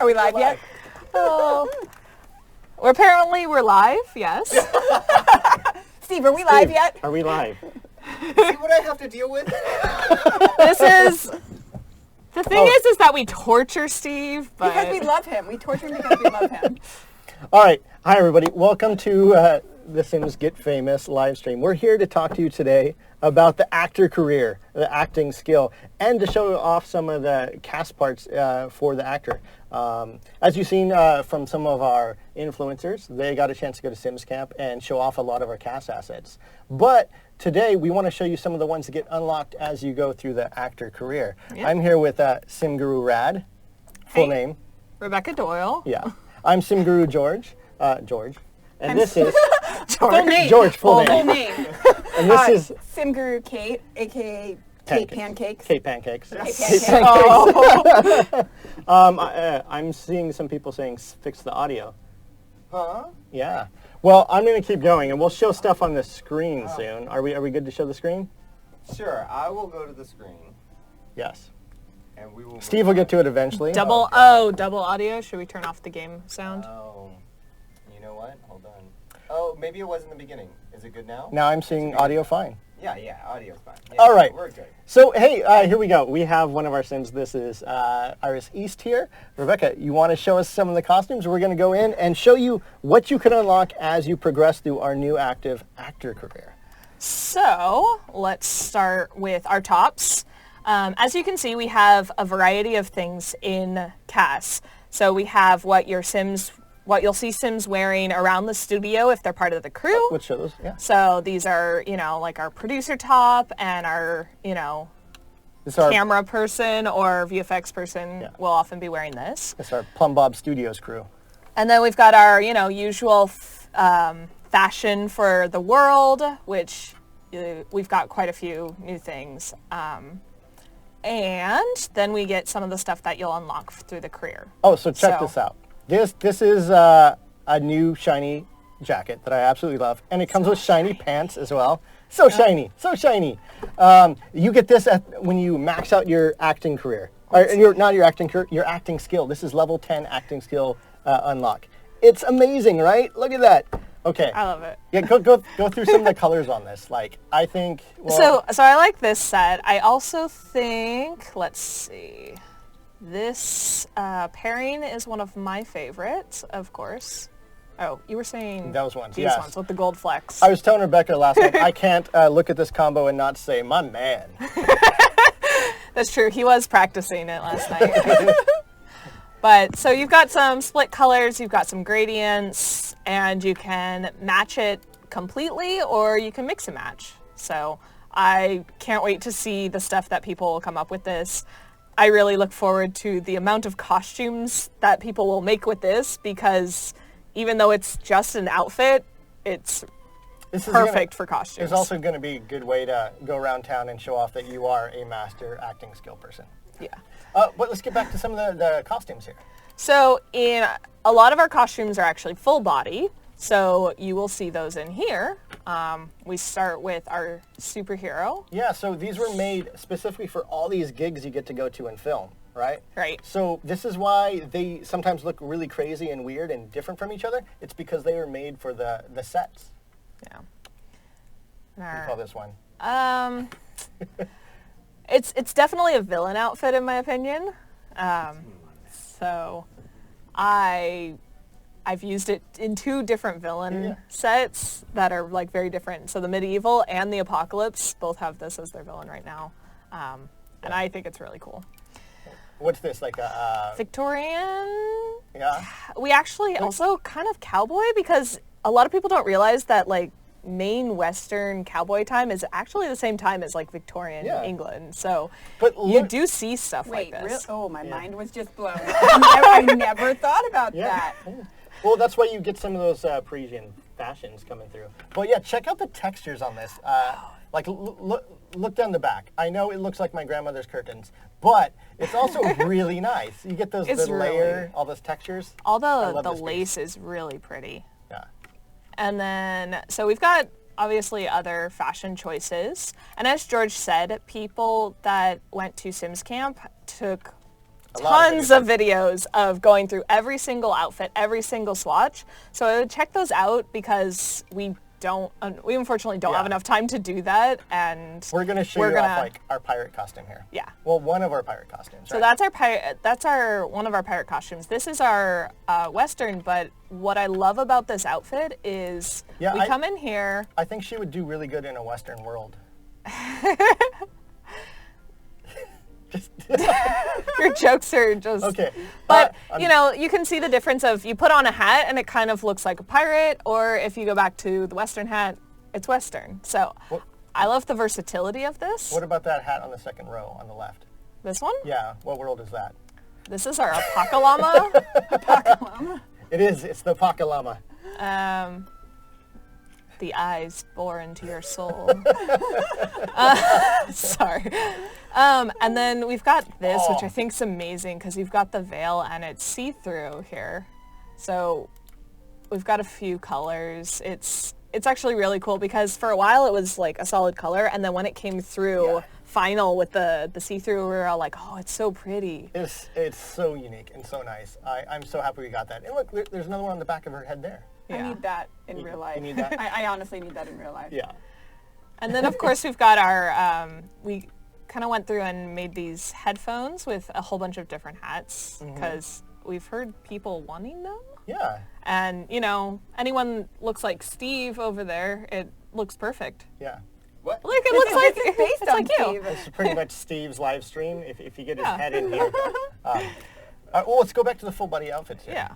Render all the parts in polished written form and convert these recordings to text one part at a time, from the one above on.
Are we live yet? Oh. We're live, yes. Steve, are we live yet? Are we live? See what I have to deal with? This is... The thing is that we torture Steve, but... Because we love him. We torture him because we love him. All right. Hi, everybody. Welcome to The Sims Get Famous live stream. We're here to talk to you today about the actor career, the acting skill, and to show off some of the cast parts for the actor. As you've seen from some of our influencers, they got a chance to go to Sims Camp and show off a lot of our cast assets. But today, we want to show you some of the ones that get unlocked as you go through the actor career. Yep. I'm here with Sim Guru Rad, full name. Rebecca Doyle. Yeah. I'm Sim Guru George. And this is... Full name. George, full name. Full name. And this is... Sim Guru Kate, a.k.a. Kate Pancakes. Kate Pancakes. Kate Pancakes. I'm seeing some people saying fix the audio. Huh? Yeah. Well, I'm going to keep going, and we'll show stuff on the screen soon. Are we good to show the screen? Sure, I will go to the screen. Yes. And we will... Steve will get to it eventually. Double audio. Should we turn off the game sound? Oh. You know what? Hold on. Oh, maybe it was in the beginning. Is it good now? Now I'm seeing audio fine. Yeah, audio's fine. Yeah, all right. We're good. So, hey, here we go. We have one of our Sims. This is Iris East here. Rebecca, you want to show us some of the costumes? We're going to go in and show you what you can unlock as you progress through our new active actor career. So, let's start with our tops. As you can see, we have a variety of things in CAS. So we have what you'll see Sims wearing around the studio if they're part of the crew. Let's show those, yeah. So these are, like our producer top and our, camera person or VFX person will often be wearing this. It's our Plum Bob Studios crew. And then we've got our, usual fashion for the world, which we've got quite a few new things. And then we get some of the stuff that you'll unlock through the career. Oh, so check this out. This is a new shiny jacket that I absolutely love. And it comes with shiny pants as well. So shiny, so shiny. You get this when you max out your acting career. Not your acting career, your acting skill. This is level 10 acting skill unlock. It's amazing, right? Look at that. Okay. I love it. Yeah, go through some of the colors on this. Like, I think... Well, so I like this set. I also think, let's see, this pairing is one of my favorites, of course. Oh, you were saying those ones, these ones with the gold flecks. I was telling Rebecca last night, I can't look at this combo and not say, my man. That's true. He was practicing it last night. But so you've got some split colors, you've got some gradients, and you can match it completely or you can mix and match. So I can't wait to see the stuff that people will come up with this. I really look forward to the amount of costumes that people will make with this because even though it's just an outfit, it's perfect for costumes. It's also going to be a good way to go around town and show off that you are a master acting skill person. Yeah. But let's get back to some of the costumes here. So in a lot of our costumes are actually full body. So you will see those in here. We start with our superhero. Yeah, so these were made specifically for all these gigs you get to go to and film, right? Right. So this is why they sometimes look really crazy and weird and different from each other. It's because they were made for the sets. Yeah. What do you call this one? It's definitely a villain outfit in my opinion. So I've used it in two different villain sets that are like very different. So the medieval and the apocalypse both have this as their villain right now. And I think it's really cool. What's this, like a... Victorian? Yeah. We actually also kind of cowboy because a lot of people don't realize that like main Western cowboy time is actually the same time as like Victorian England. So you do see stuff like this. Really? Oh, my mind was just blown. I never thought about that. Yeah. Well, that's why you get some of those Parisian fashions coming through. But yeah, check out the textures on this. Like, look down the back. I know it looks like my grandmother's curtains, but it's also really nice. You get those layer, all those textures. All the lace is really pretty. Yeah. And then, so we've got obviously other fashion choices. And as George said, people that went to Sims Camp took tons of videos of going through every single outfit, every single swatch. So I would check those out because we unfortunately don't have enough time to do that, and We're gonna show you off like our pirate costume here. Yeah. Well, one of our pirate costumes. So right? that's one of our pirate costumes. This is our Western, but what I love about this outfit is we come in here. I think she would do really good in a Western world. Your jokes are just... Okay. But, you can see the difference of you put on a hat and it kind of looks like a pirate, or if you go back to the Western hat, it's Western. So I love the versatility of this. What about that hat on the second row on the left? This one? Yeah. What world is that? This is our Apocalypse. Apocalypse. It is. It's the Apocalypse. The eyes bore into your soul. Sorry. And then we've got this, which I think is amazing because you've got the veil and it's see-through here. So we've got a few colors. It's actually really cool because for a while it was like a solid color, and then when it came through final with the see-through, we were all like, oh, it's so pretty. It's so unique and so nice. I'm so happy we got that. And look, there's another one on the back of her head there. I need that in real life. You need that? I honestly need that in real life. Yeah. And then of course we've got our, we kind of went through and made these headphones with a whole bunch of different hats because we've heard people wanting them. Yeah. And, anyone looks like Steve over there, it looks perfect. Yeah. What? Like, it looks like, based it's on like you. Steve. It's pretty much Steve's live stream if you get his head in here. Well, let's go back to the full body outfits here.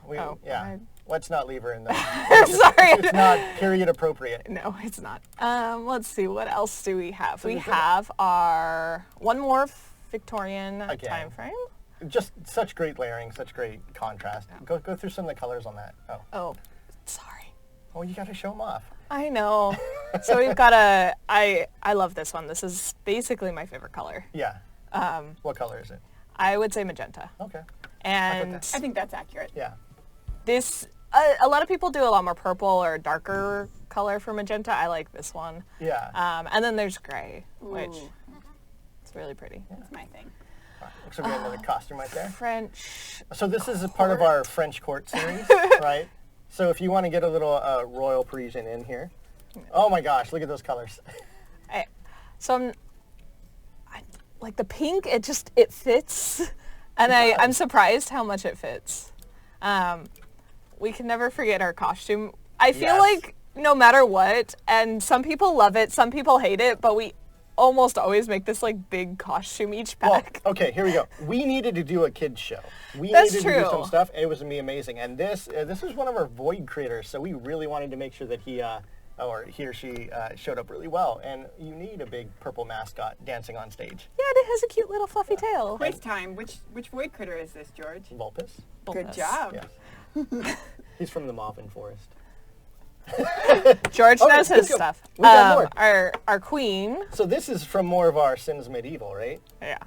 Yeah. Let's not leave her in there. Sorry. It's not period appropriate. No, it's not. Let's see, what else do we have? We have our one more Victorian time frame. Just such great layering, such great contrast. Go through some of the colors on that. Oh, sorry. Oh, you got to show them off. I know. So we've got I love this one. This is basically my favorite color. Yeah. What color is it? I would say magenta. Okay. And I think that's accurate. Yeah. this, a lot of people do a lot more purple or darker color for magenta. I like this one. Yeah. And then there's gray, which Ooh. it's really pretty. That's my thing. Looks like we have another costume right there. French. So this is a part of our French court series, right? So if you want to get a little Royal Parisian in here. Oh my gosh, look at those colors. Like the pink, it fits. And I'm surprised how much it fits. We can never forget our costume. I feel like no matter what, and some people love it, some people hate it, but we almost always make this like big costume each pack. Well, okay, here we go. We needed to do a kids show. We That's needed to true. do some stuff. It was amazing. And this is one of our Void creators, so we really wanted to make sure that he or she showed up really well. And you need a big purple mascot dancing on stage. Yeah, it has a cute little fluffy tail. Quiz time. Which void critter is this, George? Vulpus. Good job. Yes. He's from the Mauvin Forest. George knows his let's go. stuff. We got more. Our queen. So this is from more of our Sims Medieval, right? Yeah.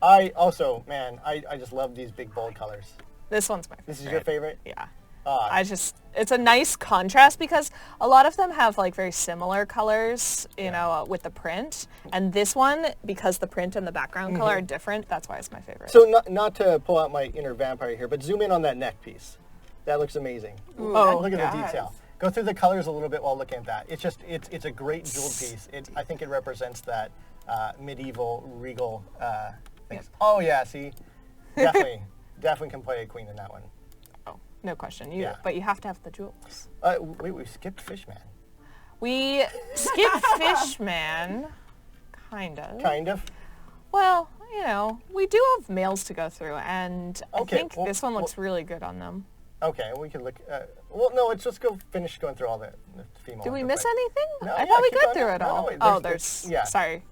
I also, man, I just love these big bold colors. This one's my favorite. This is your favorite? Yeah. It's a nice contrast because a lot of them have like very similar colors, you know, with the print. And this one, because the print and the background color are different, that's why it's my favorite. So not to pull out my inner vampire here, but zoom in on that neck piece. That looks amazing. Ooh, Look at that the does. detail. Go through the colors a little bit while looking at that. It's just, it's a great jeweled piece. I think it represents that medieval, regal things. Yep. Oh yeah, see? Definitely can play a queen in that one. Oh, no question. Yeah. But you have to have the jewels. Wait, we skipped Fishman. We skipped Fishman, kind of. Kind of. Well, you know, we do have males to go through, and Okay, I think well- this one looks really good on them. Okay, we can look. Well, no, let's just go finish going through all the female. Did we ones miss real quick. anything? No, I yeah, thought we keep got going. through it No, all. wait, Oh, there's- there's, yeah. sorry.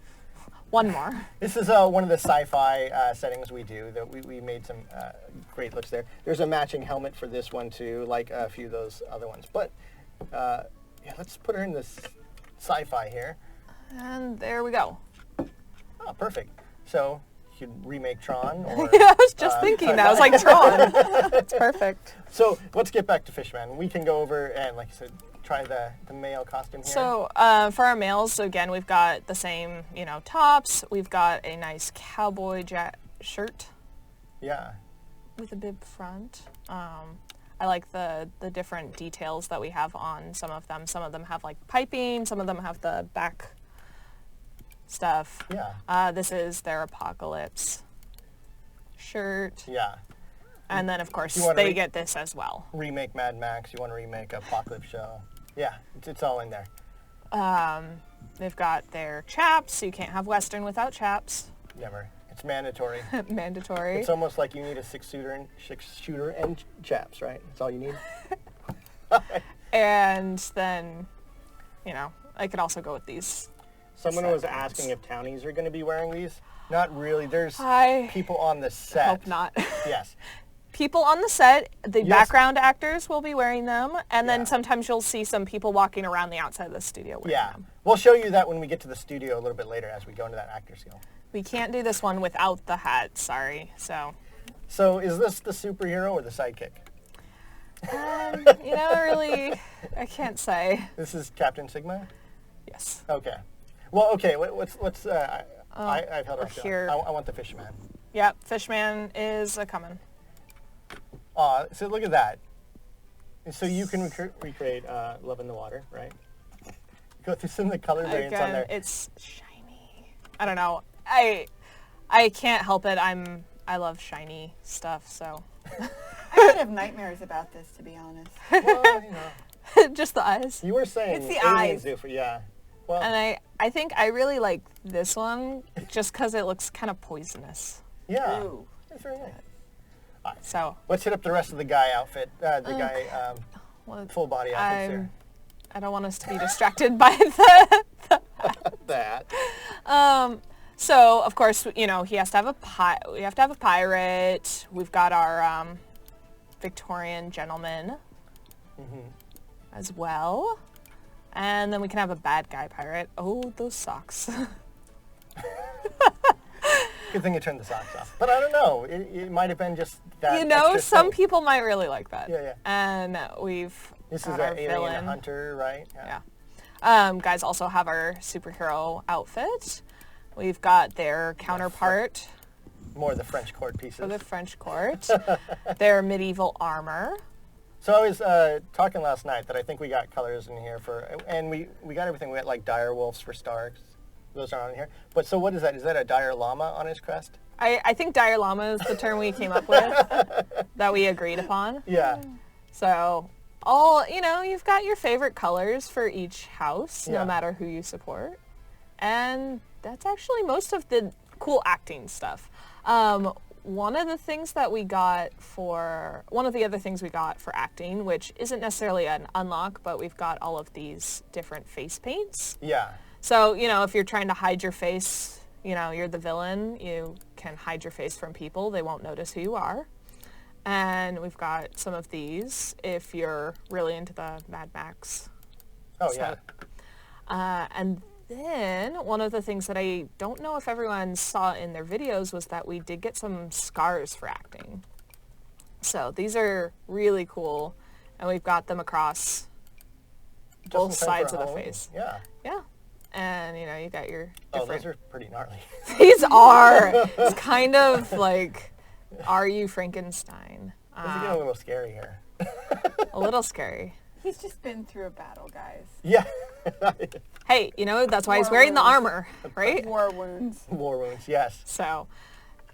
One more. This is one of the sci-fi settings we do. That we made some great looks there. There's a matching helmet for this one too, like a few of those other ones. But yeah, let's put her in this sci-fi here. And there we go. Oh, perfect. So you could remake Tron. Or, I was just thinking that. I was like, Tron. It's perfect. So let's get back to Fishman. We can go over and, like I said, try the male costume here. So for our males, again, we've got the same, you know, tops. We've got a nice cowboy shirt. Yeah. with a bib front. I like the different details that we have on some of them. Some of them have like piping, some of them have the back stuff. Yeah. This is their Apocalypse shirt. Yeah. And then of course You wanna they get this as well. Remake Mad Max, you want to remake Apocalypse Show. Yeah, it's all in there. They've got their chaps. You can't have Western without chaps. Never. It's mandatory. Mandatory. It's almost like you need a six-shooter and chaps, right? That's all you need. And then, you know, I could also go with these. Someone was asking if townies are going to be wearing these. Not really. There's I people on the set. hope not. Yes. People on the set, the Yes. background actors will be wearing them, and Yeah. then sometimes you'll see some people walking around the outside of the studio wearing Yeah. them. We'll show you that when we get to the studio a little bit later as we go into that actor skill. We can't do this one without the hat, sorry. So is this the superhero or the sidekick? You know, really, I can't say. This is Captain Sigma? Yes. Okay. Well, okay, I've held off. here. I want the Fishman. Yep, Fishman is a-coming. So look at that. So you can recreate Love in the Water, right? Go through some of the color variants on Again, there. it's shiny. I don't know. I can't help it. I love shiny stuff, so. I would have nightmares about this, to be honest. Well, you know. Just the eyes. You were saying It's the aliens eyes. do for, yeah. Well, And I think I really like this one just because it looks kind of poisonous. yeah. Ooh. That's very nice. So, Let's hit up the rest of the guy outfit. well, Full body outfits here. I don't want us to be distracted by the That. So, of course, you know, he has to have we have to have a pirate. We've got our Victorian gentleman as well. And then we can have a bad guy pirate. Oh, those socks. Good thing you turned the socks off. But I don't know. It might have been just that. You know, extra some thing. people might really like that. Yeah, yeah. And we've This got is our our alien villain. hunter, right? Yeah. Guys also have our superhero outfit. We've got their counterpart More of the French court pieces. for the French court. Their medieval armor. So I was talking last night that I think we got colors in here and we got everything. We got like dire wolves for Starks. Those aren't on here. But so what is that? Is that a dire llama on his crest? I think dire llama is the term we came up with that we agreed upon. Yeah. So you've got your favorite colors for each house, Yeah. no matter who you support. And that's actually most of the cool acting stuff. One of the other things we got for acting, which isn't necessarily an unlock, but we've got all of these different face paints. Yeah. So, you know, if you're trying to hide your face, you know, you're the villain, you can hide your face from people. They won't notice who you are. And we've got some of these if you're really into the Mad Max. Oh, yeah. And then one of the things that I don't know if everyone saw in their videos was that we did get some scars for acting. So these are really cool. And we've got them across both Just in time sides for of the Halloween. face. Yeah. Yeah. And, you know, you got your Oh, different... those are pretty gnarly. These are. It's kind of like, are you Frankenstein? This is getting a little scary here. A little scary. He's just been through a battle, guys. Yeah. Hey, you know, that's why he's War wearing the wounds. armor, right? War wounds. War wounds, yes. So,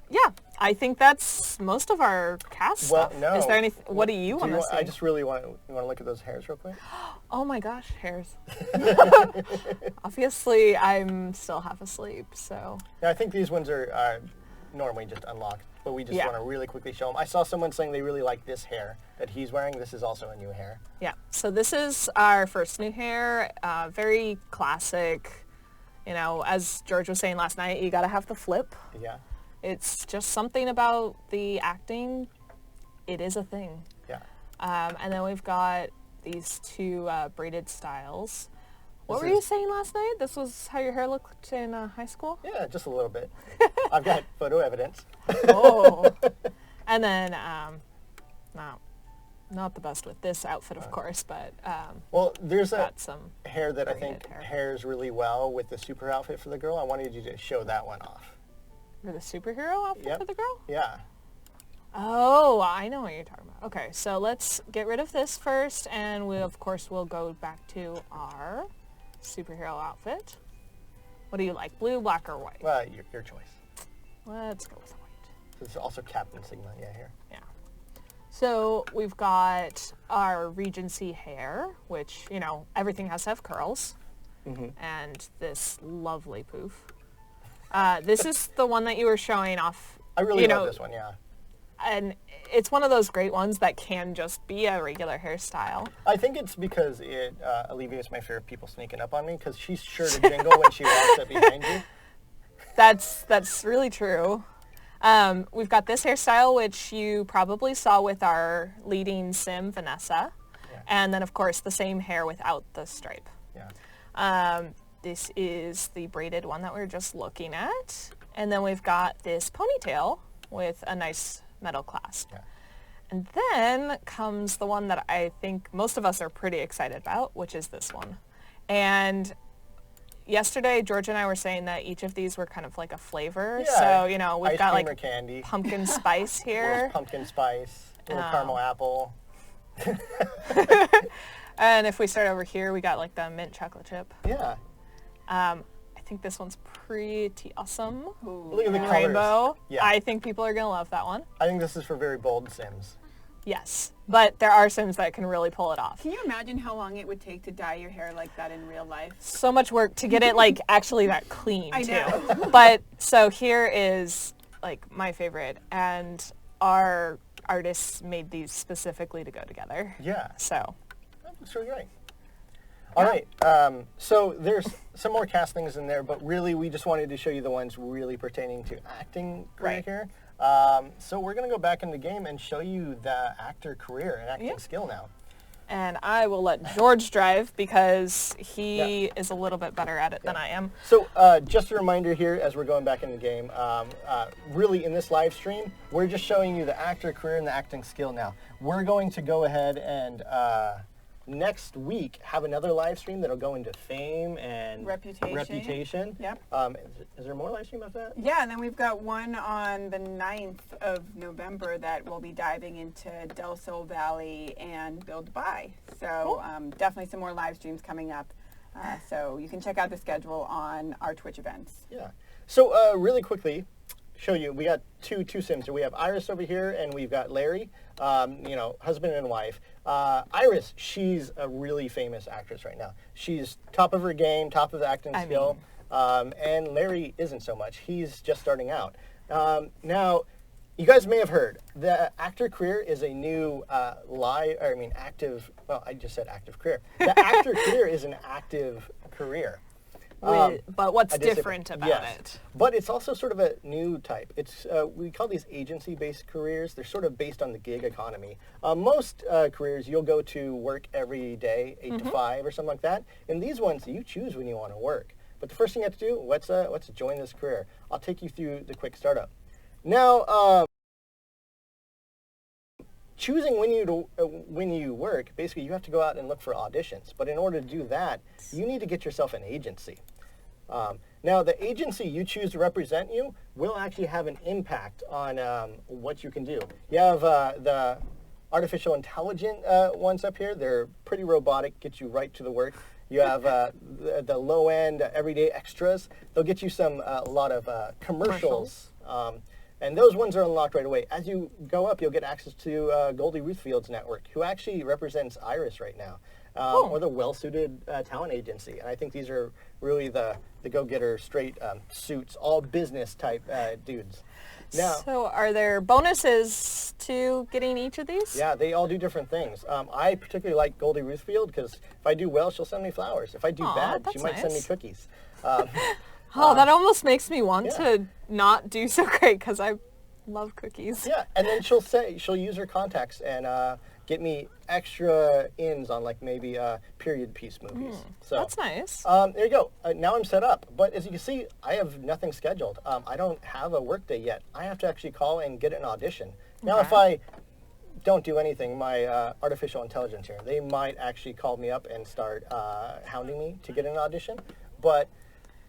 yeah, I think that's most of our cast Well, stuff. no. Is there anything? What do you want to see? I just really want to look at those hairs real quick. Oh my gosh, hairs. Obviously, I'm still half asleep, so. Yeah, I think these ones are normally just unlocked, but we just Yeah. want to really quickly show them. I saw someone saying they really like this hair that he's wearing. This is also a new hair. Yeah, so this is our first new hair, very classic. You know, as George was saying last night, you gotta have the flip. Yeah. It's just something about the acting. It is a thing. Yeah. And then we've got these two braided styles. What This were you is- saying last night? This was how your hair looked in high school? Yeah, just a little bit. I've got photo evidence. Oh. And then, not the best with this outfit, of course, but Well, there's a got some. hair that I braided think hair. hairs really well with the super outfit for the girl. I wanted you to show that one off. For the superhero outfit Yep. for the girl? Yeah. Oh, I know what you're talking about. Okay, so let's get rid of this first, and we, of course, will go back to our superhero outfit. What do you like, blue, black, or white? Well, your choice. Let's go with white. There's also Captain Sigma, here. Yeah. So we've got our Regency hair, which, everything has to have curls, and this lovely poof. This is the one that you were showing off. I really love this one, yeah. And it's one of those great ones that can just be a regular hairstyle. I think it's because it alleviates my fear of people sneaking up on me, because she's sure to jingle when she walks up behind you. That's really true. We've got this hairstyle, which you probably saw with our leading sim, Vanessa. Yeah. And then, of course, the same hair without the stripe. Yeah. This is the braided one that we were just looking at. And then we've got this ponytail with a nice metal clasp. Yeah. And then comes the one that I think most of us are pretty excited about, which is this one. And yesterday, George and I were saying that each of these were kind of like a flavor. Yeah. So, we've Ice got cream like or candy. pumpkin spice here. Pumpkin spice, little caramel apple. And if we start over here, we got like the mint chocolate chip. Yeah. I think this one's pretty awesome. Look at the colors. Rainbow. Yeah. I think people are going to love that one. I think this is for very bold Sims. Yes. But there are Sims that can really pull it off. Can you imagine how long it would take to dye your hair like that in real life? So much work to get it like actually that clean I too. know. But so here is like my favorite, and our artists made these specifically to go together. Yeah. So That looks really great. All right. So there's some more castings in there, but really we just wanted to show you the ones really pertaining to acting career Right. here. So we're going to go back in the game and show you the actor career and acting skill now. and I will let George drive because he is a little bit better at it than I am. So just a reminder here as we're going back in the game, really in this live stream, we're just showing you the actor career and the acting skill now. We're going to go ahead and next week have another live stream that'll go into fame and reputation. Yep. Is there more live stream of that? Yeah, and then we've got one on the 9th of November that will be diving into Del Sol Valley and Build Buy. So definitely some more live streams coming up. So you can check out the schedule on our Twitch events. Yeah. So really quickly, show you, we got two Sims here. We have Iris over here and we've got Larry, husband and wife. Iris, she's a really famous actress right now. She's top of her game, top of the acting skill. And Larry isn't so much. He's just starting out. Now, you guys may have heard, the actor career is a new active, well, I just said active career. The actor career is an active career. But what's different about it? But it's also sort of a new type. It's we call these agency-based careers. They're sort of based on the gig economy. Most careers, you'll go to work every day, 8 to 5 or something like that. And these ones, you choose when you want to work. But the first thing you have to do, let's join this career. I'll take you through the quick startup. Now, choosing when you work, basically you have to go out and look for auditions. But in order to do that, you need to get yourself an agency. Now, the agency you choose to represent you will actually have an impact on what you can do. You have the artificial intelligent ones up here. They're pretty robotic, get you right to the work. You have the low-end everyday extras. They'll get you a lot of commercials. And those ones are unlocked right away. As you go up, you'll get access to Goldie Ruthfield's network, who actually represents Iris right now. Or the well-suited talent agency. And I think these are really the go-getter, straight suits, all business type dudes. Now, So are there bonuses to getting each of these? yeah, they all do different things. I particularly like Goldie Ruthfield because if I do well, she'll send me flowers. If I do bad, she that's might send me nice. cookies. That almost makes me want yeah. to not do so great because I love cookies. Yeah, and then she'll use her contacts and get me extra ins on like maybe period piece movies. So That's nice. there you go. Now I'm set up. But as you can see, I have nothing scheduled. I don't have a work day yet. I have to actually call and get an audition. Now, if I don't do anything, my artificial intelligence here, they might actually call me up and start hounding me to get an audition. But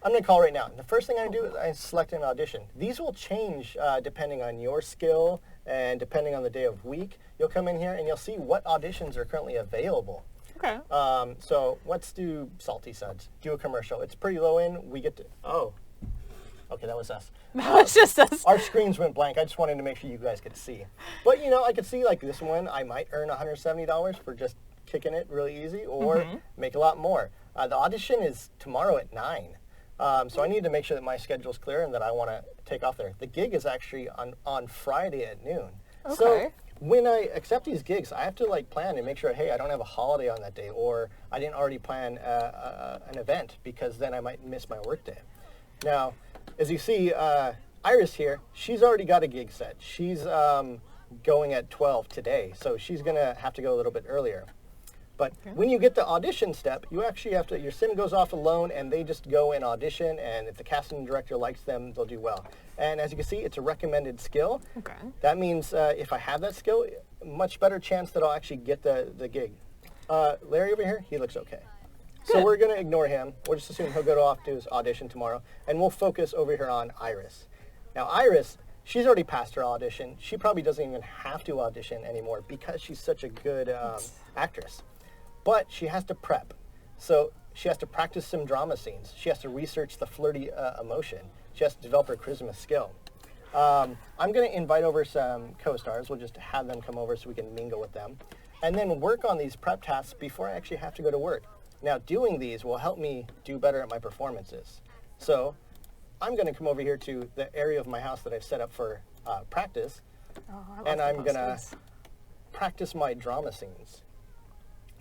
I'm going to call right now. The first thing I do is I select an audition. These will change depending on your skill and depending on the day of week. You'll come in here and you'll see what auditions are currently available. Okay. So let's do Salty Suds. Do a commercial. It's pretty low end. We get to, oh, okay, that was us. It's just us. Our screens went blank. I just wanted to make sure you guys could see. But, you know, I could see like this one, I might earn $170 for just kicking it really easy or make a lot more. The audition is tomorrow at 9. So I need to make sure that my schedule's clear and that I want to take off there. The gig is actually on Friday at noon. Okay. So when I accept these gigs, I have to like plan and make sure, hey, I don't have a holiday on that day, or I didn't already plan an event, because then I might miss my work day. Now, as you see, Iris here, she's already got a gig set. She's going at 12 today, so she's going to have to go a little bit earlier. But when you get the audition step, you actually have to, your sim goes off alone and they just go and audition, and if the casting director likes them, they'll do well. And as you can see, it's a recommended skill. Okay. That means if I have that skill, much better chance that I'll actually get the gig. Larry over here, he looks okay. So Good. we're going to ignore him. We'll just assume he'll go off to his audition tomorrow, and we'll focus over here on Iris. Now Iris, she's already passed her audition. She probably doesn't even have to audition anymore because she's such a good actress. But she has to prep. So she has to practice some drama scenes. She has to research the flirty emotion. She has to develop her charisma skill. I'm going to invite over some co-stars. We'll just have them come over so we can mingle with them. And then work on these prep tasks before I actually have to go to work. Now, doing these will help me do better at my performances. So I'm going to come over here to the area of my house that I've set up for practice. Oh, I love And the I'm going to posters. practice my drama scenes.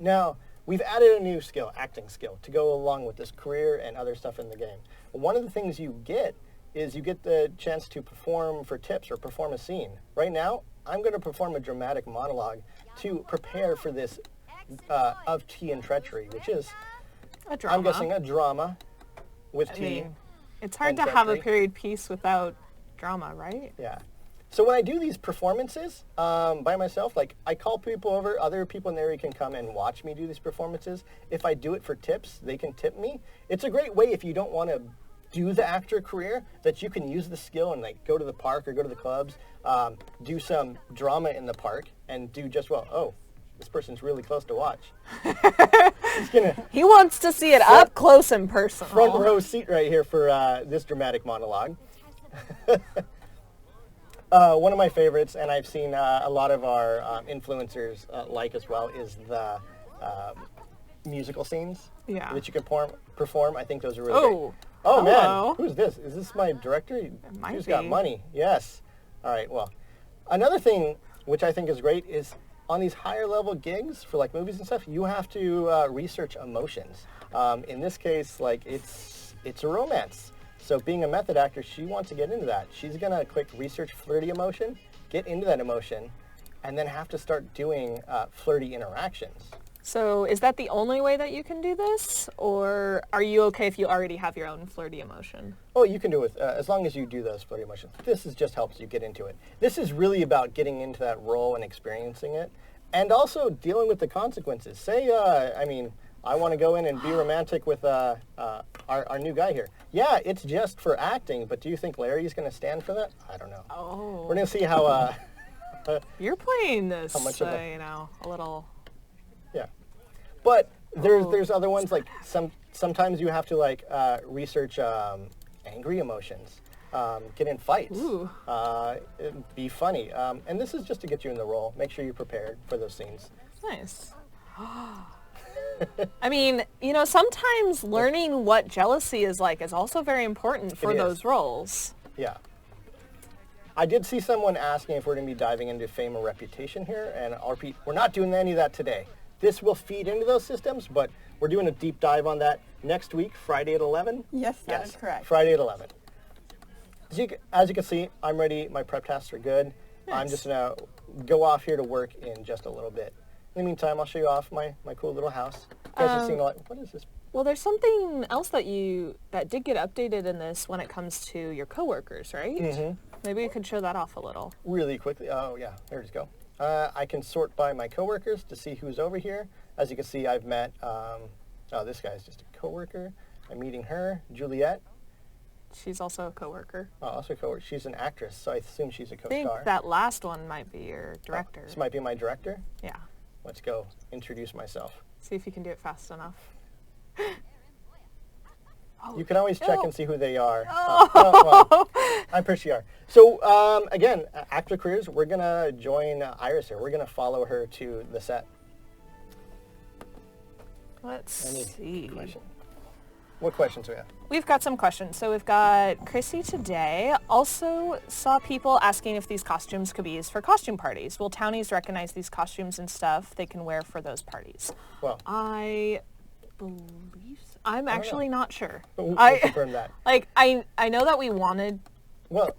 Now, we've added a new skill, acting skill, to go along with this career and other stuff in the game. One of the things you get is you get the chance to perform for tips or perform a scene. Right now, I'm going to perform a dramatic monologue to prepare for this of Tea and Treachery, which is, A drama. I'm guessing, a drama with I tea. mean, it's hard and to have a treachery. period piece without drama, right? Yeah. So when I do these performances by myself, like I call people over, other people in the area can come and watch me do these performances. If I do it for tips, they can tip me. It's a great way if you don't want to do the actor career, that you can use the skill and like go to the park or go to the clubs, do some drama in the park and do just well. Oh, this person's really close to watch. He's gonna He wants to see it up close and personal. front row seat right here for this dramatic monologue. One of my favorites, and I've seen a lot of our influencers like as well, is the musical scenes that you can perform. I think those are really great. Oh hello. man, who's this? Is this my director? might Who's got be. money? Yes. All right, well, another thing which I think is great is on these higher level gigs for like movies and stuff, you have to research emotions. In this case, like it's a romance. So being a method actor, she wants to get into that. She's going to click research flirty emotion, get into that emotion, and then have to start doing flirty interactions. So is that the only way that you can do this? Or are you okay if you already have your own flirty emotion? Oh, you can do it as long as you do those flirty emotions. This is just helps you get into it. This is really about getting into that role and experiencing it, and also dealing with the consequences. Say, I want to go in and be romantic with our new guy here. Yeah, it's just for acting, but do you think Larry's going to stand for that? I don't know. Oh. We're going to see how... You're playing this, How much of a- a little... Yeah, but there's other ones like sometimes you have to like research angry emotions, get in fights, Ooh. be funny, and this is just to get you in the role. Make sure you're prepared for those scenes. Nice. I mean, sometimes learning what jealousy is like is also very important for It is. those roles. Yeah. I did see someone asking if we're going to be diving into fame or reputation here, and I'll repeat, we're not doing any of that today. This will feed into those systems, but we're doing a deep dive on that next week, Friday at 11. Yes, that is correct. Friday at 11. As you can see, I'm ready. My prep tasks are good. I'm Nice. just going to go off here to work in just a little bit. In the meantime, I'll show you off my cool little house. You guys have seen a lot. What is this? Well, there's something else that did get updated in this when it comes to your coworkers, right? Mm-hmm. Maybe you could show that off a little. Really quickly. Oh, yeah. There we go. I can sort by my coworkers to see who's over here. As you can see, I've met, this guy's just a coworker. I'm meeting her, Juliet. She's also a coworker. Oh, also co-worker. She's an actress, so I assume she's a I think co-star. that last one might be your director. This might be my director. Yeah. Let's go introduce myself. See if you can do it fast enough. You can always check no. and see who they are. Oh. Well, I'm pretty sure you are. So again, actor careers, we're going to join Iris here. We're going to follow her to the set. Let's Any see. question? What questions do we have? We've got some questions. So we've got Chrissy today. Also saw people asking if these costumes could be used for costume parties. Will townies recognize these costumes and stuff they can wear for those parties? Well, I believe so. I'm actually not sure. we'll I confirm that. like I know that we wanted. Well,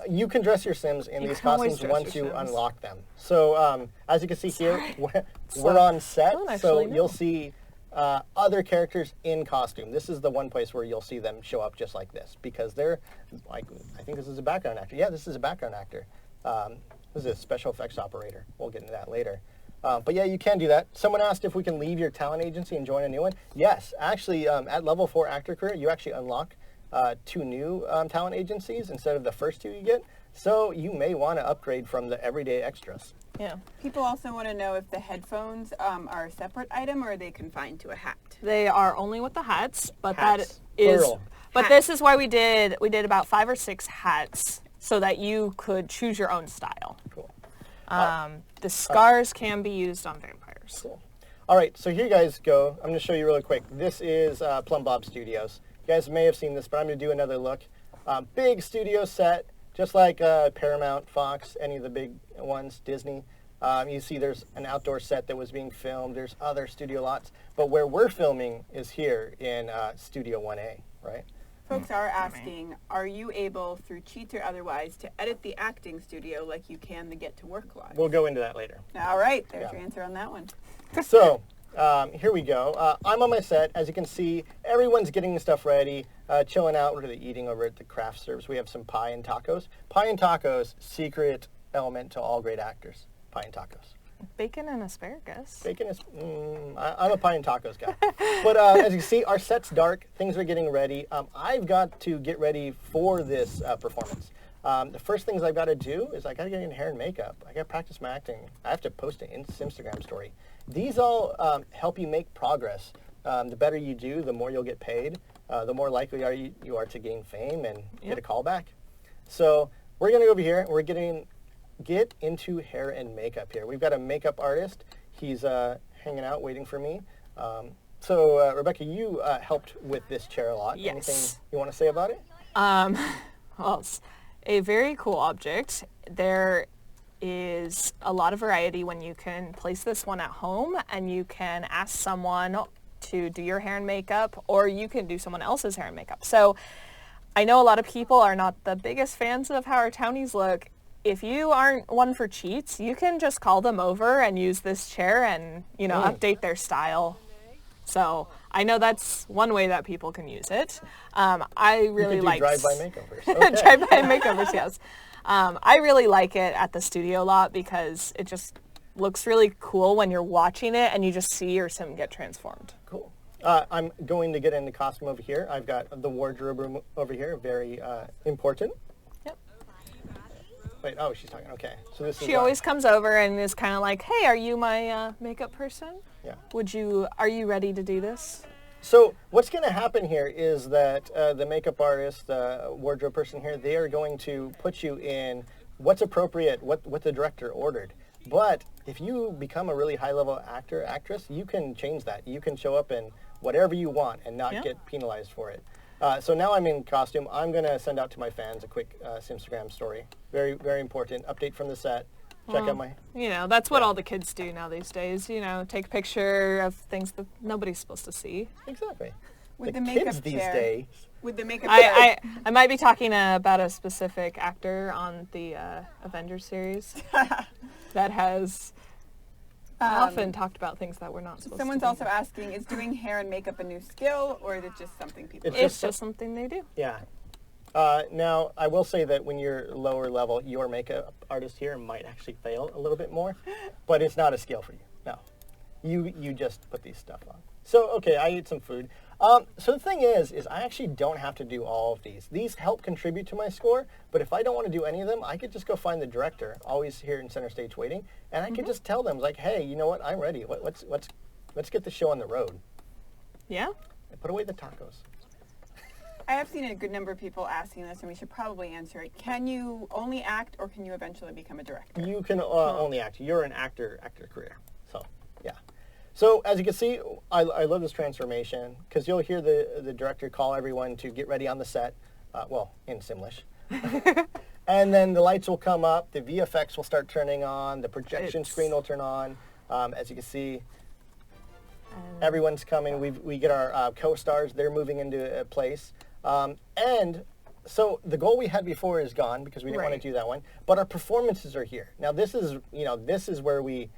you can dress your Sims in You these can always costumes dress once your you Sims. unlock them. So as you can see here, we're So, on set, I don't so actually know. you'll see other characters in costume. This is the one place where you'll see them show up just like this, because they're, like, I think this is a background actor. Yeah, this is a background actor. This is a special effects operator. We'll get into that later. But yeah, you can do that. Someone asked if we can leave your talent agency and join a new one. Yes, actually, at level 4 actor career, you actually unlock 2 new talent agencies instead of the first 2 you get. So you may want to upgrade from the everyday extras. Yeah. People also want to know if the headphones are a separate item or are they confined to a hat? They are only with the hats, but Hats, that is. plural. But Hat. this is why we did about 5 or 6 hats so that you could choose your own style. Cool. The scars can be used on vampires. Cool. All right, so here you guys go. I'm going to show you really quick. This is Plum Bob Studios. You guys may have seen this, but I'm going to do another look. Big studio set, just like Paramount, Fox, any of the big ones, Disney. You see there's an outdoor set that was being filmed. There's other studio lots. But where we're filming is here in Studio 1A, right? Folks are asking, are you able, through cheats or otherwise, to edit the acting studio like you can the Get to Work log? We'll go into that later. All right, there's Yeah. your answer on that one. So here we go. I'm on my set. As you can see, everyone's getting stuff ready, chilling out. What are they eating over at the craft service? We have some pie and tacos. Pie and tacos, secret element to all great actors. Pie and tacos. Bacon and asparagus. Bacon is, I'm a pie and tacos guy. But as you can see, our set's dark. Things are getting ready. I've got to get ready for this performance. The first things I've got to do is I got to get in hair and makeup. I got to practice my acting. I have to post an Instagram story. These all help you make progress. The better you do, the more you'll get paid. The more likely you are to gain fame and get a call back. So we're going to go over here. We're get into hair and makeup here. We've got a makeup artist. He's hanging out waiting for me. So Rebecca, you helped with this chair a lot. Yes. Anything you want to say about it? Well, it's a very cool object. There is a lot of variety when you can place this one at home and you can ask someone to do your hair and makeup, or you can do someone else's hair and makeup. So I know a lot of people are not the biggest fans of how our townies look. If you aren't one for cheats, you can just call them over and use this chair and, update their style. So I know that's one way that people can use it. I really like drive-by makeovers. Okay. drive-by makeovers, yes. I really like it at the studio lot because it just looks really cool when you're watching it and you just see your sim get transformed. Cool. I'm going to get into costume over here. I've got the wardrobe room over here, very important. Yep. Wait, oh, she's talking. Okay, so this is. She always comes over and is kind of like, "Hey, are you my makeup person? Yeah. Are you ready to do this?" So what's going to happen here is that the makeup artist, the wardrobe person here, they are going to put you in what's appropriate, what the director ordered. But if you become a really high-level actor, actress, you can change that. You can show up in whatever you want and not get penalized for it. So now I'm in costume. I'm going to send out to my fans a quick Instagram story. Very, very important. Update from the set. Check out my... That's what all the kids do now these days. Take a picture of things that nobody's supposed to see. Exactly. With the the makeup kids these chair. days. With the makeup chair. I might be talking about a specific actor on the Avengers series that has often talked about things that we're not supposed Someone's to. also asking, is doing hair and makeup a new skill or is it just something people do? It's just something they do. Yeah. Now, I will say that when you're lower level, your makeup artist here might actually fail a little bit more, but it's not a skill for you. No. You just put these stuff on. So, okay, I ate some food. So the thing is I actually don't have to do all of these. These help contribute to my score, but if I don't want to do any of them, I could just go find the director, always here in center stage waiting, and I could just tell them, like, hey, you know what, I'm ready. Let's get the show on the road. Yeah. And put away the tacos. I have seen a good number of people asking this, and we should probably answer it. Can you only act, or can you eventually become a director? You can only act. You're an actor career. So, yeah. So, as you can see, I love this transformation, because you'll hear the director call everyone to get ready on the set, in Simlish. And then the lights will come up, the VFX will start turning on, the projection screen will turn on. As you can see, everyone's coming. We get our co-stars. They're moving into place. And so the goal we had before is gone because we didn't want to do that one. But our performances are here. Now this is where we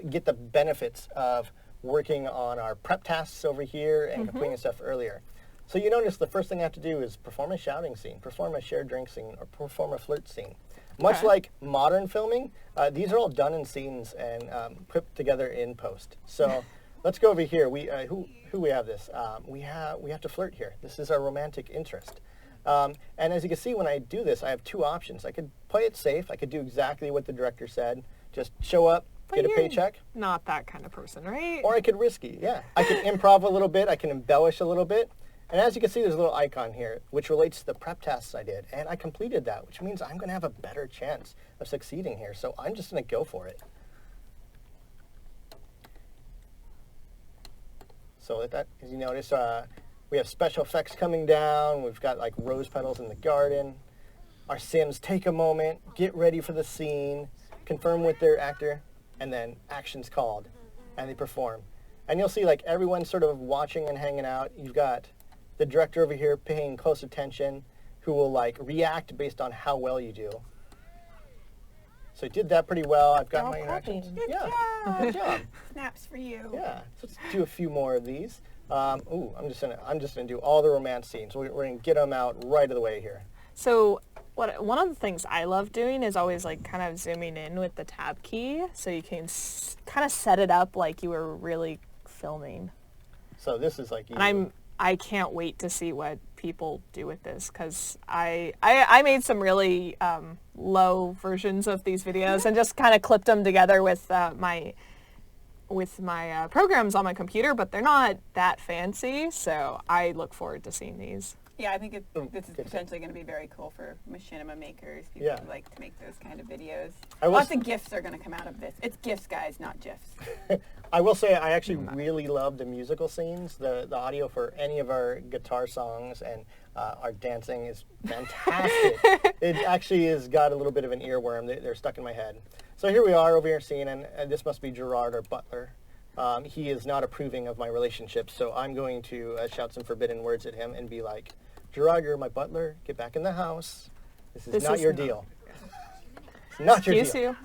get the benefits of working on our prep tasks over here and completing stuff earlier. So you notice the first thing I have to do is perform a shouting scene, perform a shared drink scene, or perform a flirt scene. Much like modern filming, these are all done in scenes and put together in post. So let's go over here. Who we have this? We have to flirt here. This is our romantic interest. And as you can see, when I do this, I have two options. I could play it safe. I could do exactly what the director said. Just show up, get a paycheck. Not that kind of person, right? Or I could risky, yeah. I can improv a little bit. I can embellish a little bit. And as you can see, there's a little icon here, which relates to the prep tasks I did. And I completed that, which means I'm going to have a better chance of succeeding here. So I'm just going to go for it. So as you notice, we have special effects coming down. We've got like rose petals in the garden. Our Sims take a moment, get ready for the scene, confirm with their actor, and then action's called, and they perform. And you'll see like everyone's sort of watching and hanging out. You've got the director over here paying close attention, who will like react based on how well you do. So I did that pretty well. I've got my interactions. Good Yeah, job. good job. Snaps for you. Yeah, so let's do a few more of these. I'm just gonna do all the romance scenes. We're gonna get them out right of the way here. So one of the things I love doing is always like kind of zooming in with the tab key, so you can kind of set it up like you were really filming. So this is like. And I can't wait to see what people do with this, because I made some really low versions of these videos and just kind of clipped them together with my programs on my computer, but they're not that fancy, so I look forward to seeing these. Yeah, I think this is potentially going to be very cool for machinima makers, people who like to make those kind of videos. Lots of GIFs are going to come out of this. It's GIFs, guys, not GIFs. I will say I actually really love the musical scenes. The audio for any of our guitar songs and our dancing is fantastic. It actually has got a little bit of an earworm. They're stuck in my head. So here we are over here seeing, and this must be Gerard, our butler. He is not approving of my relationship, so I'm going to shout some forbidden words at him and be like, Gerard, you're my butler. Get back in the house. This is not your deal. It's not your deal. Excuse you.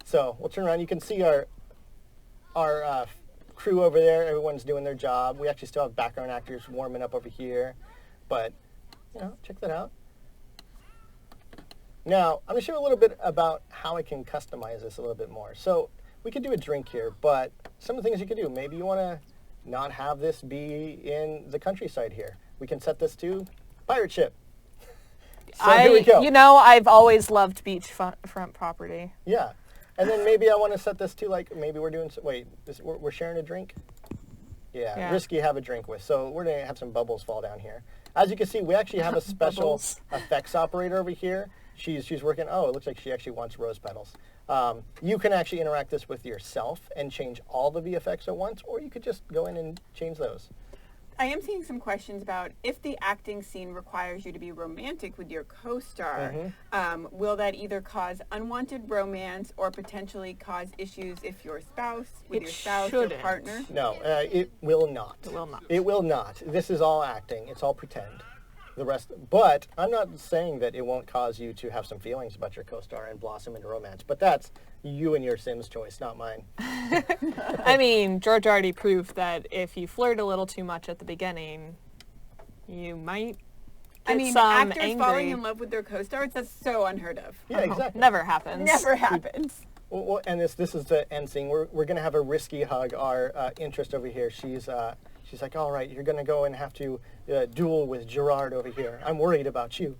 So we'll turn around. You can see our crew over there. Everyone's doing their job. We actually still have background actors warming up over here, but check that out. Now I'm going to show you a little bit about how I can customize this a little bit more. So we could do a drink here, but some of the things you could do. Maybe you want to not have this be in the countryside here. We can set this to pirate ship. So here we go. I've always loved beachfront property. Yeah. And then maybe I want to set this to like, maybe we're doing, we're sharing a drink? Yeah, risky have a drink with. So we're going to have some bubbles fall down here. As you can see, we actually have a special effects operator over here. She's working, it looks like she actually wants rose petals. You can actually interact this with yourself and change all the VFX at once, or you could just go in and change those. I am seeing some questions about if the acting scene requires you to be romantic with your co-star, will that either cause unwanted romance or potentially cause issues if your spouse, with your spouse or partner? No, it will not. It will not. It will not. This is all acting. It's all pretend. The rest, but I'm not saying that it won't cause you to have some feelings about your co-star and blossom into romance, but that's you and your Sims choice, not mine. I mean, George already proved that if you flirt a little too much at the beginning, you might get some actors angry. falling in love with their co-stars, that's so unheard of. Yeah, exactly. Never happens. Never happens. Well, and this is the end scene. We're going to have a risky hug. Our interest over here, she's she's like, all right, you're going to go and have to duel with Gerard over here. I'm worried about you.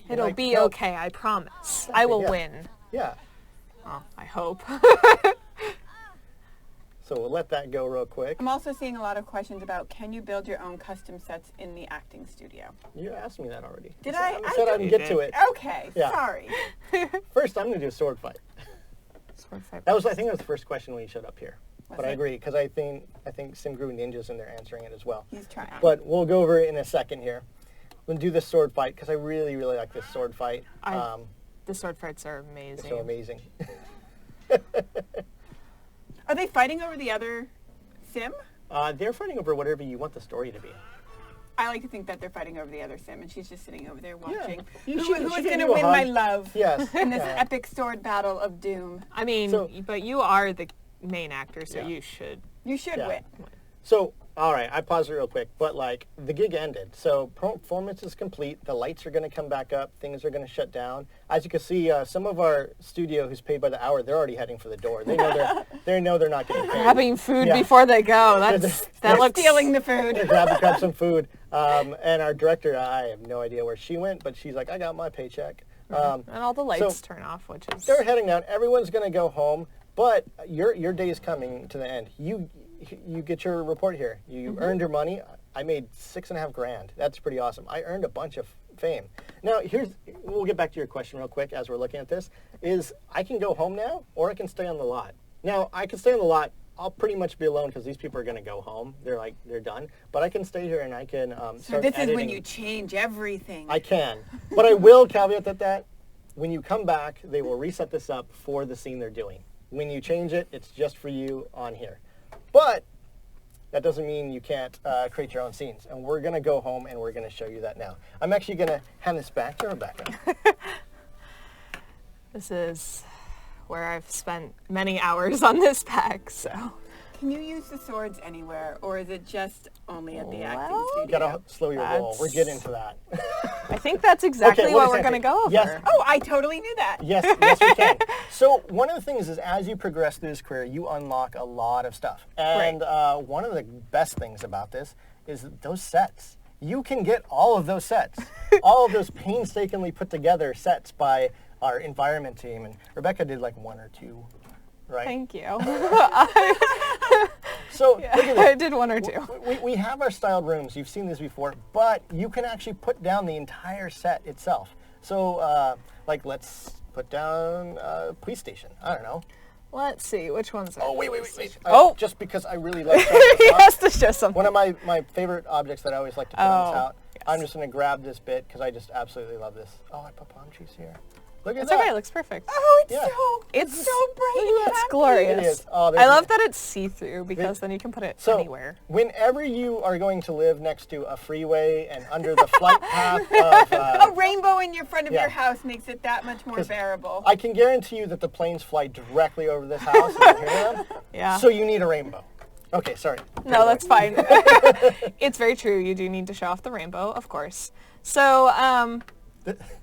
It'll like, be well, okay, I promise. I will yeah. win. Yeah. Oh, I hope. So we'll let that go real quick. I'm also seeing a lot of questions about, can you build your own custom sets in the acting studio? You asked me that already. Did I I? said I I'd get to it. Okay, Yeah. sorry. First, I'm going to do a sword fight. Sword fight. I think that was the first question when you showed up here. Was But I it? agree, because I think Simgrew Ninja's in there answering it as well. He's trying. But we'll go over it in a second here. We'll do this sword fight, because I really, really like this sword fight. The sword fights are amazing. It's so amazing. Are they fighting over the other sim? They're fighting over whatever you want the story to be. I like to think that they're fighting over the other sim, and she's just sitting over there watching. You Who should- is she going can to do a win my hug. love Yes. in this Yeah. epic sword battle of doom? I mean, So- but you are the main actor, so Yeah. you should. You should Yeah. win. So, all right, I paused it real quick, but like the gig ended. So performance is complete. The lights are going to come back up. Things are going to shut down. As you can see, some of our studio who's paid by the hour, they're already heading for the door. They know they're not getting paid. Grabbing food Yeah. before they go. That They're looks. stealing the food. They grab some food. And our director, I have no idea where she went, but she's like, I got my paycheck. And all the lights so- turn off, which is. They're heading down. Everyone's going to go home, but your day is coming to the end. You get your report here. You earned your money. I made $6.5 grand. That's pretty awesome. I earned a bunch of fame. Now we'll get back to your question real quick as we're looking at this. Is I can go home now, or I can stay on the lot. Now I can stay on the lot. I'll pretty much be alone because these people are going to go home. They're done. But I can stay here and I can So start this is editing. when you change everything. I can, but I will caveat that when you come back, they will reset this up for the scene they're doing. When you change it, it's just for you on here. But that doesn't mean you can't create your own scenes. And we're going to go home and we're going to show you that now. I'm actually going to hand this back to Rebecca. This is where I've spent many hours on this pack, so. Can you use the swords anywhere, or is it just only at the acting Well, studio? You got to slow your roll. We're getting into that. I think that's exactly Okay, what what we're is going to that? go over. Yes. Oh, I totally knew that. Yes, we can. So one of the things is as you progress through this career, you unlock a lot of stuff. And one of the best things about this is those sets. You can get all of those sets, all of those painstakingly put together sets by our environment team. And Rebecca did like one or two, right? Thank you. So look at I this. did one or two. We have our styled rooms. You've seen this before, but you can actually put down the entire set itself. So like let's put down a police station. I don't know. Let's see, which one's it? Oh, wait. Oh. Just because I really like He has to show something. one of my favorite objects that I always like to put on this Oh, out. yes. I'm just going to grab this bit because I just absolutely love this. Oh, I put palm trees here. Look at It's that. okay, it looks perfect. Oh, it's Yeah. so bright and It's happy. glorious. It is. Oh, there's I love a- that it's see-through because then you can put it So, anywhere. whenever you are going to live next to a freeway and under the flight path of... A rainbow in your front of Yeah. your house makes it that much more 'Cause bearable. I can guarantee you that the planes fly directly over this house. You can hear them. Yeah. So you need a rainbow. Okay, sorry. No, that's fine. It's very true. You do need to show off the rainbow, of course. So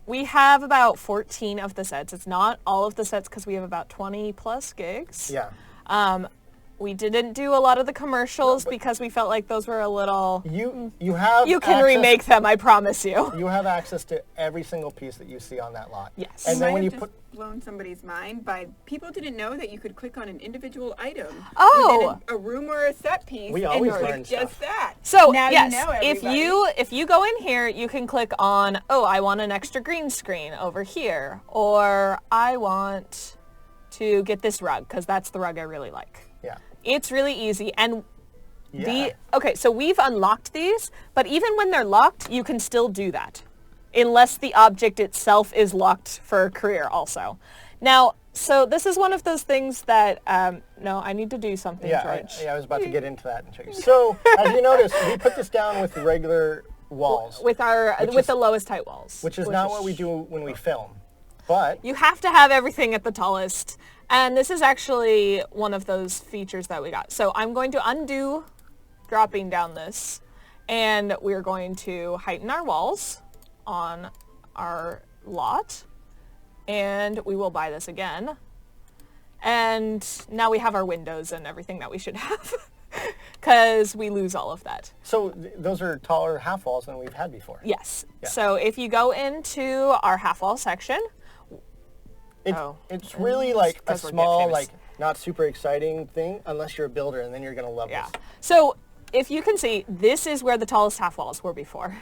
we have about 14 of the sets. It's not all of the sets because we have about 20 plus gigs. Yeah. We didn't do a lot of the commercials because we felt like those were a little... You have You can access- remake them, I promise you. You have access to every single piece that you see on that lot. Yes. And You then might when you have put just blown somebody's mind by people didn't know that you could click on an individual item Oh. within a room or a set piece We and always click learn just stuff. that. So now yes, you know if everybody. you go in here, you can click on, oh, I want an extra green screen over here, or I want to get this rug because that's the rug I really like. yeah. It's really easy, and Yeah. okay, so we've unlocked these, but even when they're locked, you can still do that, unless the object itself is locked for a career also. Now, so this is one of those things that, no, I need to do something, George. I was about to get into that and show you. So, as you notice, we put this down with the regular walls, With the lowest height walls. which is not what we do when we film. But You have to have everything at the tallest. And this is actually one of those features that we got. So I'm going to undo dropping down this, and we're going to heighten our walls on our lot, and we will buy this again. And now we have our windows and everything that we should have. because we lose all of that. So those are taller half walls than we've had before. Yes. Yeah. So if you go into our half wall section, It's really like a 'cause we're Get small, Famous. like not super exciting thing unless you're a builder, and then you're gonna love yeah. this. So if you can see, this is where the tallest half walls were before,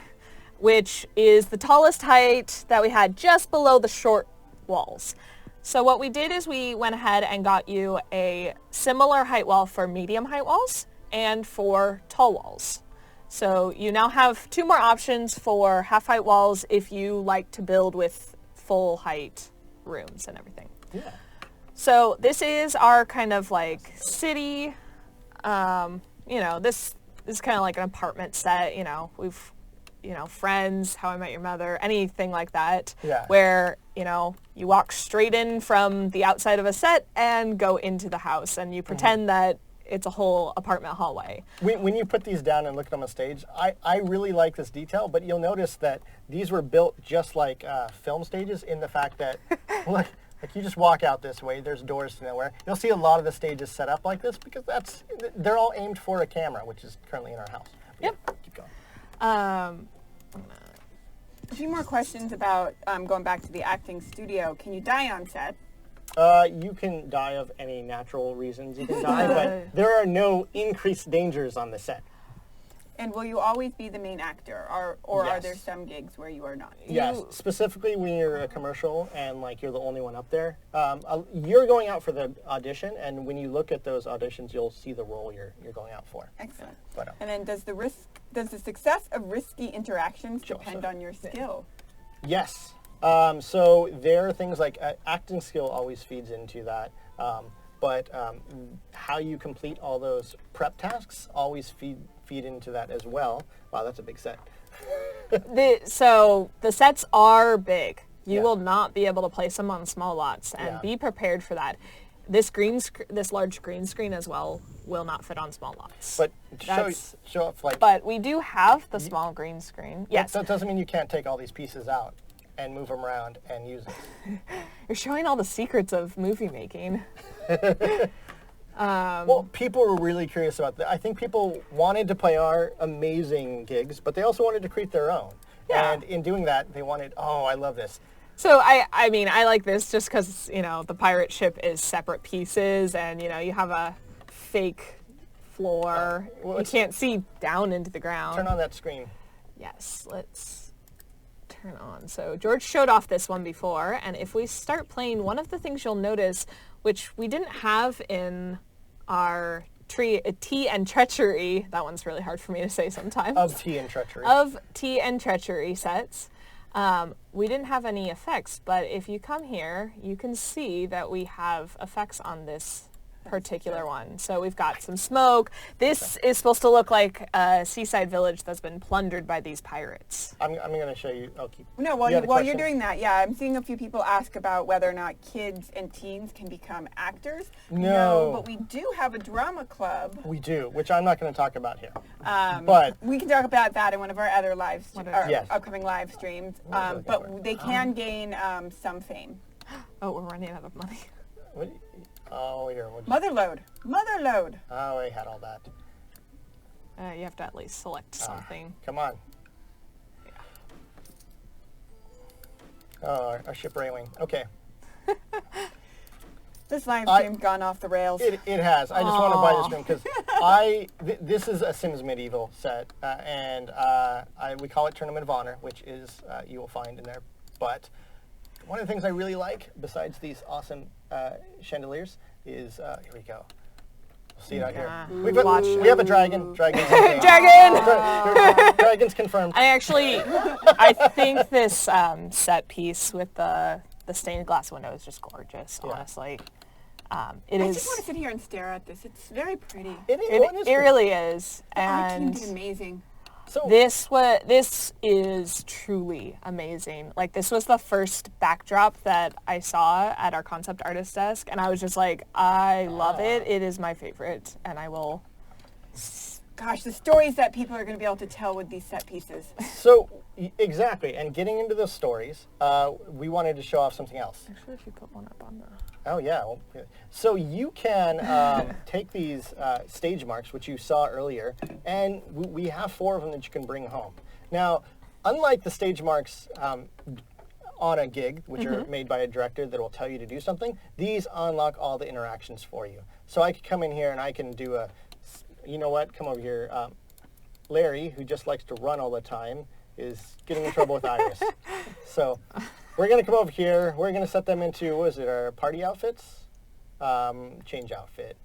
which is the tallest height that we had just below the short walls. So what we did is we went ahead and got you a similar height wall for medium height walls and for tall walls. So you now have 2 more options for half height walls if you like to build with full height rooms and everything. Yeah. So this is our kind of like city, this is kind of like an apartment set, we've, Friends, How I Met Your Mother, anything like that, Yeah. where, you walk straight in from the outside of a set and go into the house and you pretend that it's a whole apartment hallway. When you put these down and look at them on stage, I really like this detail, but you'll notice that these were built just like film stages in the fact that, look, like you just walk out this way, there's doors to nowhere. You'll see a lot of the stages set up like this because they're all aimed for a camera, which is currently in our house. Yep. Yeah, keep going. A few more questions about going back to the acting studio. Can you die on set? You can die of any natural reasons you can die, but there are no increased dangers on the set. And will you always be the main actor, or are Yes. there some gigs where you are not? Yes, specifically when you're a commercial and like you're the only one up there, you're going out for the audition, and when you look at those auditions, you'll see the role you're going out for. Excellent. But, And then does the success of risky interactions depend on your skill? yes. So there are things like acting skill always feeds into that, but how you complete all those prep tasks always feed into that as well. Wow, that's a big set. So the sets are big. You Yeah. will not be able to place them on small lots, and Yeah. be prepared for that. This large green screen as well will not fit on small lots. But That's- show off like. But we do have the small green screen. Yes, That doesn't mean you can't take all these pieces out and move them around and use them. you're showing all the secrets of movie making. Well, people were really curious about that. I think people wanted to play our amazing gigs, but they also wanted to create their own. Yeah. And in doing that, they wanted, I love this. So I mean, I like this just because, the pirate ship is separate pieces and, you have a fake floor. well, You it's- can't see down into the ground. Turn on that screen. Yes, let's turn on. So George showed off this one before, and if we start playing, one of the things you'll notice, which we didn't have in our Tea and Treachery, that one's really hard for me to say sometimes. Of Tea and Treachery. Of Tea and Treachery sets. We didn't have any effects, but if you come here, you can see that we have effects on this particular one. So we've got some smoke. This is supposed to look like a seaside village that's been plundered by these pirates. I'm going to show you. Keep. No, You while had a you're question? doing that, yeah, I'm seeing a few people ask about whether or not kids and teens can become actors. No. But we do have a drama club. We do, which I'm not going to talk about here. Um, But- we can talk about that in one of our other Yes. upcoming live streams. What was I looking for? But they can gain some fame. Oh, we're running out of money. What? Oh, here. Motherload. Oh, I had all that. You have to at least select something. Come on. Oh, our ship railing. Okay. This live stream's gone off the rails. It has. I just want to buy this room because this is a Sims Medieval set, and we call it Tournament of Honor, which is you will find in there. But one of the things I really like, besides these awesome chandeliers, is here we go. We'll see it out here. We have a dragon. Dragon's in Dragon! Dragon's confirmed. I think this set piece with the stained glass window is just gorgeous, Yeah. honestly. I just want to sit here and stare at this. It's very pretty. It really is. The art And team's amazing. So this is truly amazing. Like, this was the first backdrop that I saw at our concept artist desk, and I was just like, I love it. It is my favorite, and I will Gosh, the stories that people are going to be able to tell with these set pieces. So, exactly. And getting into those stories, we wanted to show off something else. Actually, if you put one up on the... Oh, yeah. Well, so you can take these stage marks, which you saw earlier, and we have 4 of them that you can bring home. Now, unlike the stage marks on a gig, which are made by a director that will tell you to do something, these unlock all the interactions for you. So I could come in here and I can do you know what, come over here. Larry, who just likes to run all the time, is getting in trouble with Iris. So we're going to come over here. We're going to set them into, what is it, our party outfits? Change outfit.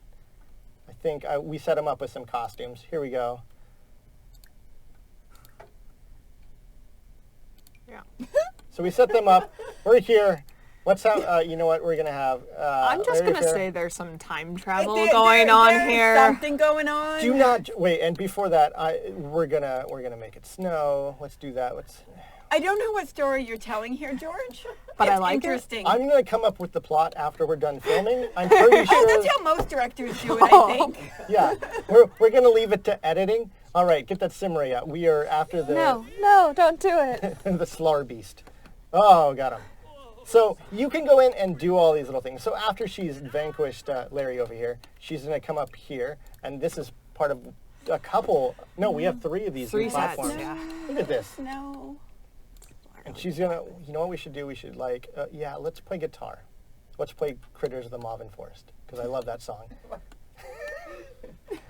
I think we set them up with some costumes. Here we go. Yeah. So we set them up. We're here. Let's have, you know what, we're going to have... I'm just Larry going to here. say there's some time travel going on there's here. Something going on. Do not, wait, and before that, we're gonna make it snow. Let's do that. I don't know what story you're telling here, George. But it's I like it. interesting. I'm going to come up with the plot after we're done filming. I'm pretty sure... That's how most directors do it, I think. Yeah, we're going to leave it to editing. All right, get that simmer out. We are after the... No, don't do it. the Slar Beast. Oh, got him. So you can go in and do all these little things. So after she's vanquished Larry over here, she's going to come up here, and this is part of a couple... No, we have 3 of these 3 sets, platforms. yeah. Look at this. No. And she's going to... You know what we should do? We should, like... yeah, let's play guitar. Let's play Critters of the Mauvin Forest, because I love that song.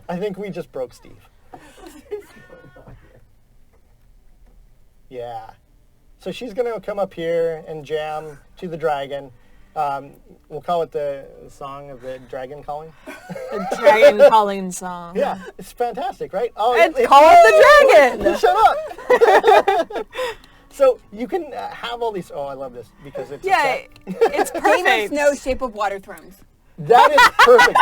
I think we just broke Steve. Yeah. So she's going to come up here and jam to the dragon. We'll call it the song of the dragon calling. The dragon calling song. Yeah, it's fantastic, right? Oh, It's called the dragon. Shut up. So you can have all these. Oh, I love this because it's Yeah, it's Game of perfect. Snow, Shape of Water Thrones. that is perfect.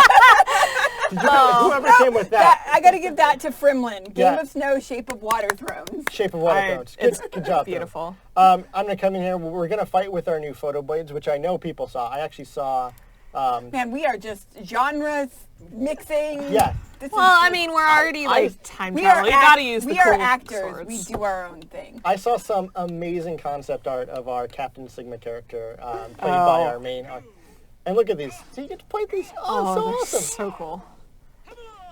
Whoever came with that. I got to give that to Frimlin. Game Yeah. of Snow, Shape of Water Thrones. Shape of Water Thrones. Good job. Beautiful. I'm going to come in here. We're going to fight with our new photo blades, which I know people saw. I actually saw. Man, we are just genres mixing. Yeah. This Well, is I mean, we're already like time we travel. are You gotta use the we are cool actors. swords. We do our own thing. I saw some amazing concept art of our Captain Sigma character played by our main. And look at these. So you get to play these. Oh, they're so awesome. so cool.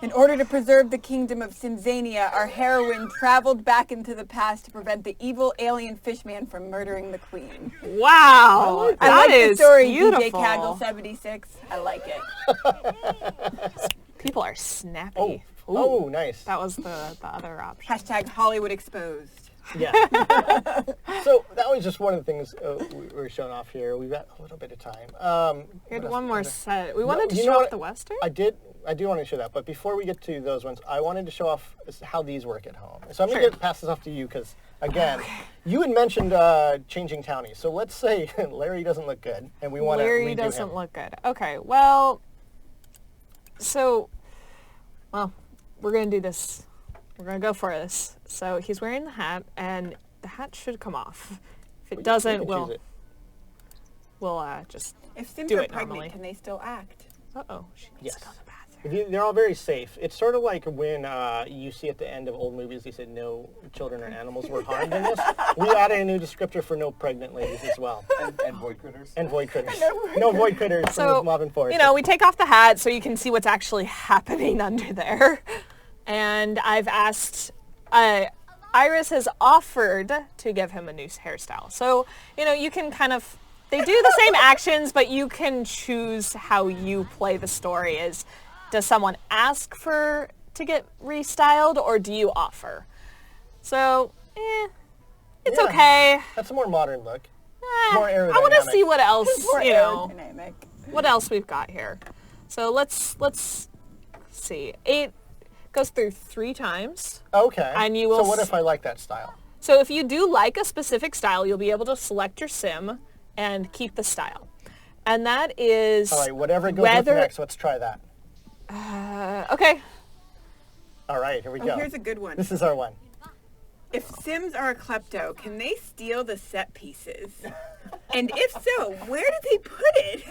In order to preserve the kingdom of Simzania, our heroine traveled back into the past to prevent the evil alien fishman from murdering the queen. Wow, I that like is the story, beautiful. DJ Kaggle 76. I like it. People are snappy. Oh, nice. That was the other option. Hashtag Hollywood exposed. Yeah. So that was just one of the things we were showing off here. We've got a little bit of time. We had what one else? more set. We wanted to you show know off what? the Western. I do want to show that, but before we get to those ones, I wanted to show off how these work at home. So I'm going to pass this off to you because, again, you had mentioned changing townies. So let's say Larry doesn't look good, and we want to redo Larry him. doesn't look good. Okay, well, we're going to do this. We're going to go for this. So he's wearing the hat, and the hat should come off. If it doesn't, we'll just If Sims do are it pregnant, normally. can they still act? Uh-oh, she needs Yes. to go to the bathroom. They're all very safe. It's sort of like when you see at the end of old movies, they said no children or animals were harmed in this. We added a new descriptor for no pregnant ladies as well. And void critters. And void critters. No void critters from the So, Mauvin Forest. we take off the hat so you can see what's actually happening under there. And I've asked, Iris has offered to give him a new hairstyle. So, you can kind of, they do the same actions, but you can choose how you play the story. Does someone ask to get restyled, or do you offer? So, it's Yeah. okay. That's a more modern look. More I want to aerodynamic. see what else, More aerodynamic. what else we've got here. So let's see. 8 goes through 3 times. Okay. And you will So what if I like that style? So if you do like a specific style, you'll be able to select your sim and keep the style. And that is All right, whatever it goes with next, let's try that. okay. All right, here we Oh, go. here's a good one. This is our one. If Sims are a klepto, can they steal the set pieces? And if so, where do they put it?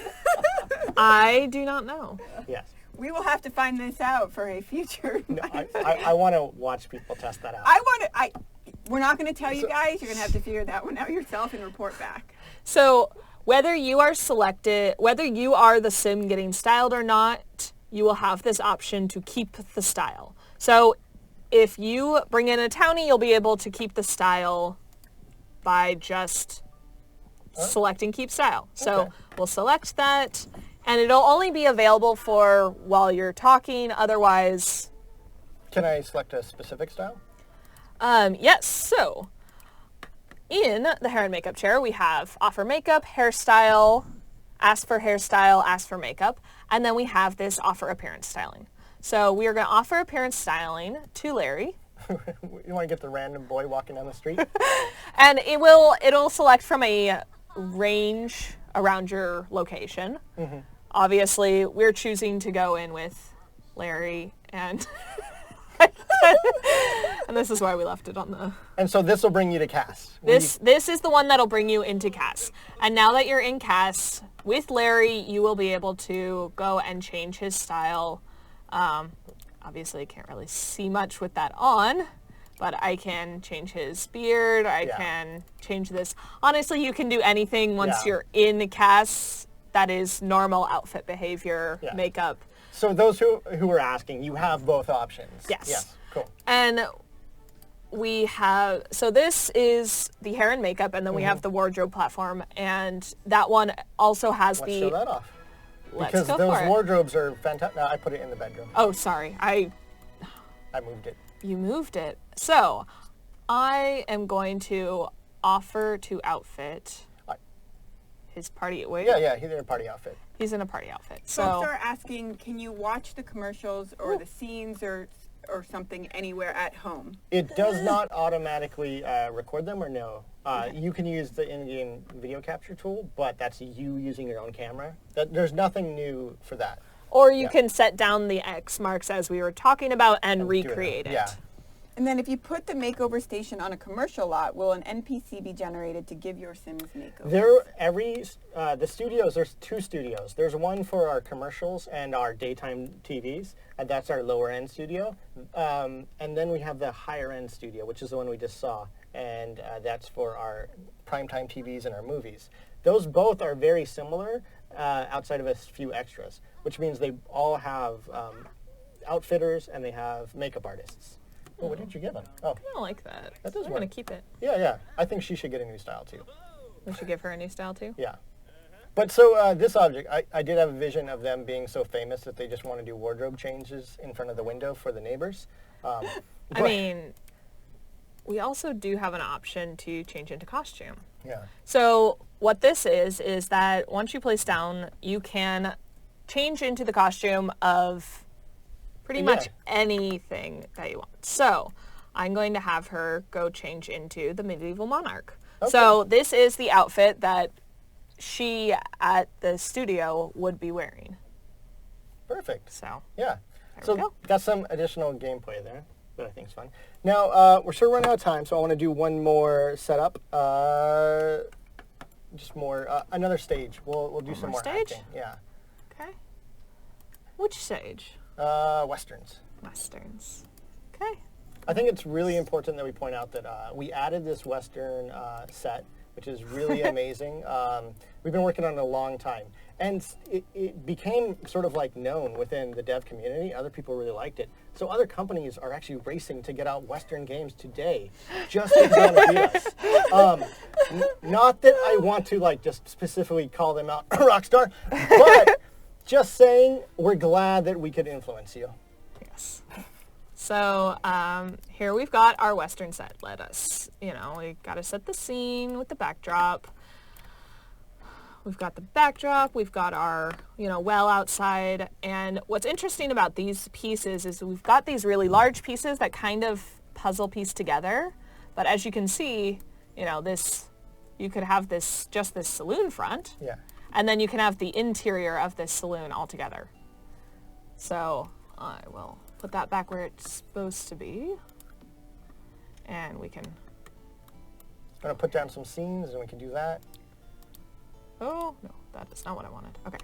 I do not know. Yes. We will have to find this out for a future. No, I want to watch people test that out. We're not going to tell you guys. You're going to have to figure that one out yourself and report back. So whether you are the sim getting styled or not, you will have this option to keep the style. So if you bring in a townie, you'll be able to keep the style by just selecting keep style. So we'll select that, and it'll only be available for while you're talking. Otherwise, Can I select a specific style? yes. So in the hair and makeup chair, we have offer makeup, hairstyle, ask for hairstyle, ask for makeup, and then we have this offer appearance styling. So we are going to offer appearance styling to Larry. You want to get the random boy walking down the street? And it'll select from a range around your location. Mm-hmm. Obviously, we're choosing to go in with Larry, and and this is why we left it on the... And so this will bring you to CAS. This is the one that'll bring you into CAS. And now that you're in CAS, with Larry, you will be able to go and change his style. Obviously, I can't really see much with that on, but I can change his beard. I can change this. Honestly, you can do anything once you're in CAS that is normal outfit behavior, makeup. So those who are asking, you have both options. Yes. Yes, cool. And we have, so this is the hair and makeup, and then we have the wardrobe platform, and that one also has Let's show that off. Let's Because go those for it. wardrobes are fantastic. No, I put it in the bedroom. Oh, sorry. I moved it. You moved it. So I am going to offer to outfit his party. Wait. Yeah, he's in a party outfit. He's in a party outfit. Folks are asking, can you watch the commercials or the scenes or something anywhere at home? It does not automatically record them, or no? You can use the in-game video capture tool, but that's you using your own camera. There's nothing new for that. Or you can set down the X marks as we were talking about and recreate it. Yeah. And then if you put the makeover station on a commercial lot, will an NPC be generated to give your Sims makeovers? The studios, there's 2 studios. There's one for our commercials and our daytime TVs, and that's our lower end studio. And then we have the higher end studio, which is the one we just saw, and that's for our primetime TVs and our movies. Those both are very similar outside of a few extras, which means they all have outfitters and they have makeup artists. Oh, what did you give him? Oh, I don't like that. That does I'm work. going to keep it. yeah. I think she should get a new style too. We should give her a new style too? Yeah. But so this object, I did have a vision of them being so famous that they just want to do wardrobe changes in front of the window for the neighbors. I mean, we also do have an option to change into costume. Yeah. So what this is that once you place down, you can change into the costume of pretty much anything that you want. So I'm going to have her go change into the medieval monarch. Okay. So this is the outfit that she at the studio would be wearing. Perfect. So yeah. There we go. Got some additional gameplay there that I think is fun. Now we're sort of running out of time, so I want to do one more setup. Just more another stage. We'll do some more stage? acting. Yeah. Okay. Which stage? Westerns. Westerns. Okay. I think it's really important that we point out that we added this Western set, which is really amazing. We've been working on it a long time. And it became sort of like known within the dev community. Other people really liked it. So other companies are actually racing to get out Western games today just to try to beat us. Not that I want to like just specifically call them out Rockstar, but just saying we're glad that we could influence you. Yes. So here we've got our Western set. We got to set the scene with the backdrop. We've got the backdrop, we've got our, well outside. And what's interesting about these pieces is we've got these really large pieces that kind of puzzle piece together. But as you can see, you could have just this saloon front. Yeah. And then you can have the interior of this saloon all together. So I will put that back where it's supposed to be. And we can... I'm going to put down some scenes and we can do that. Oh, no, that is not what I wanted. Okay.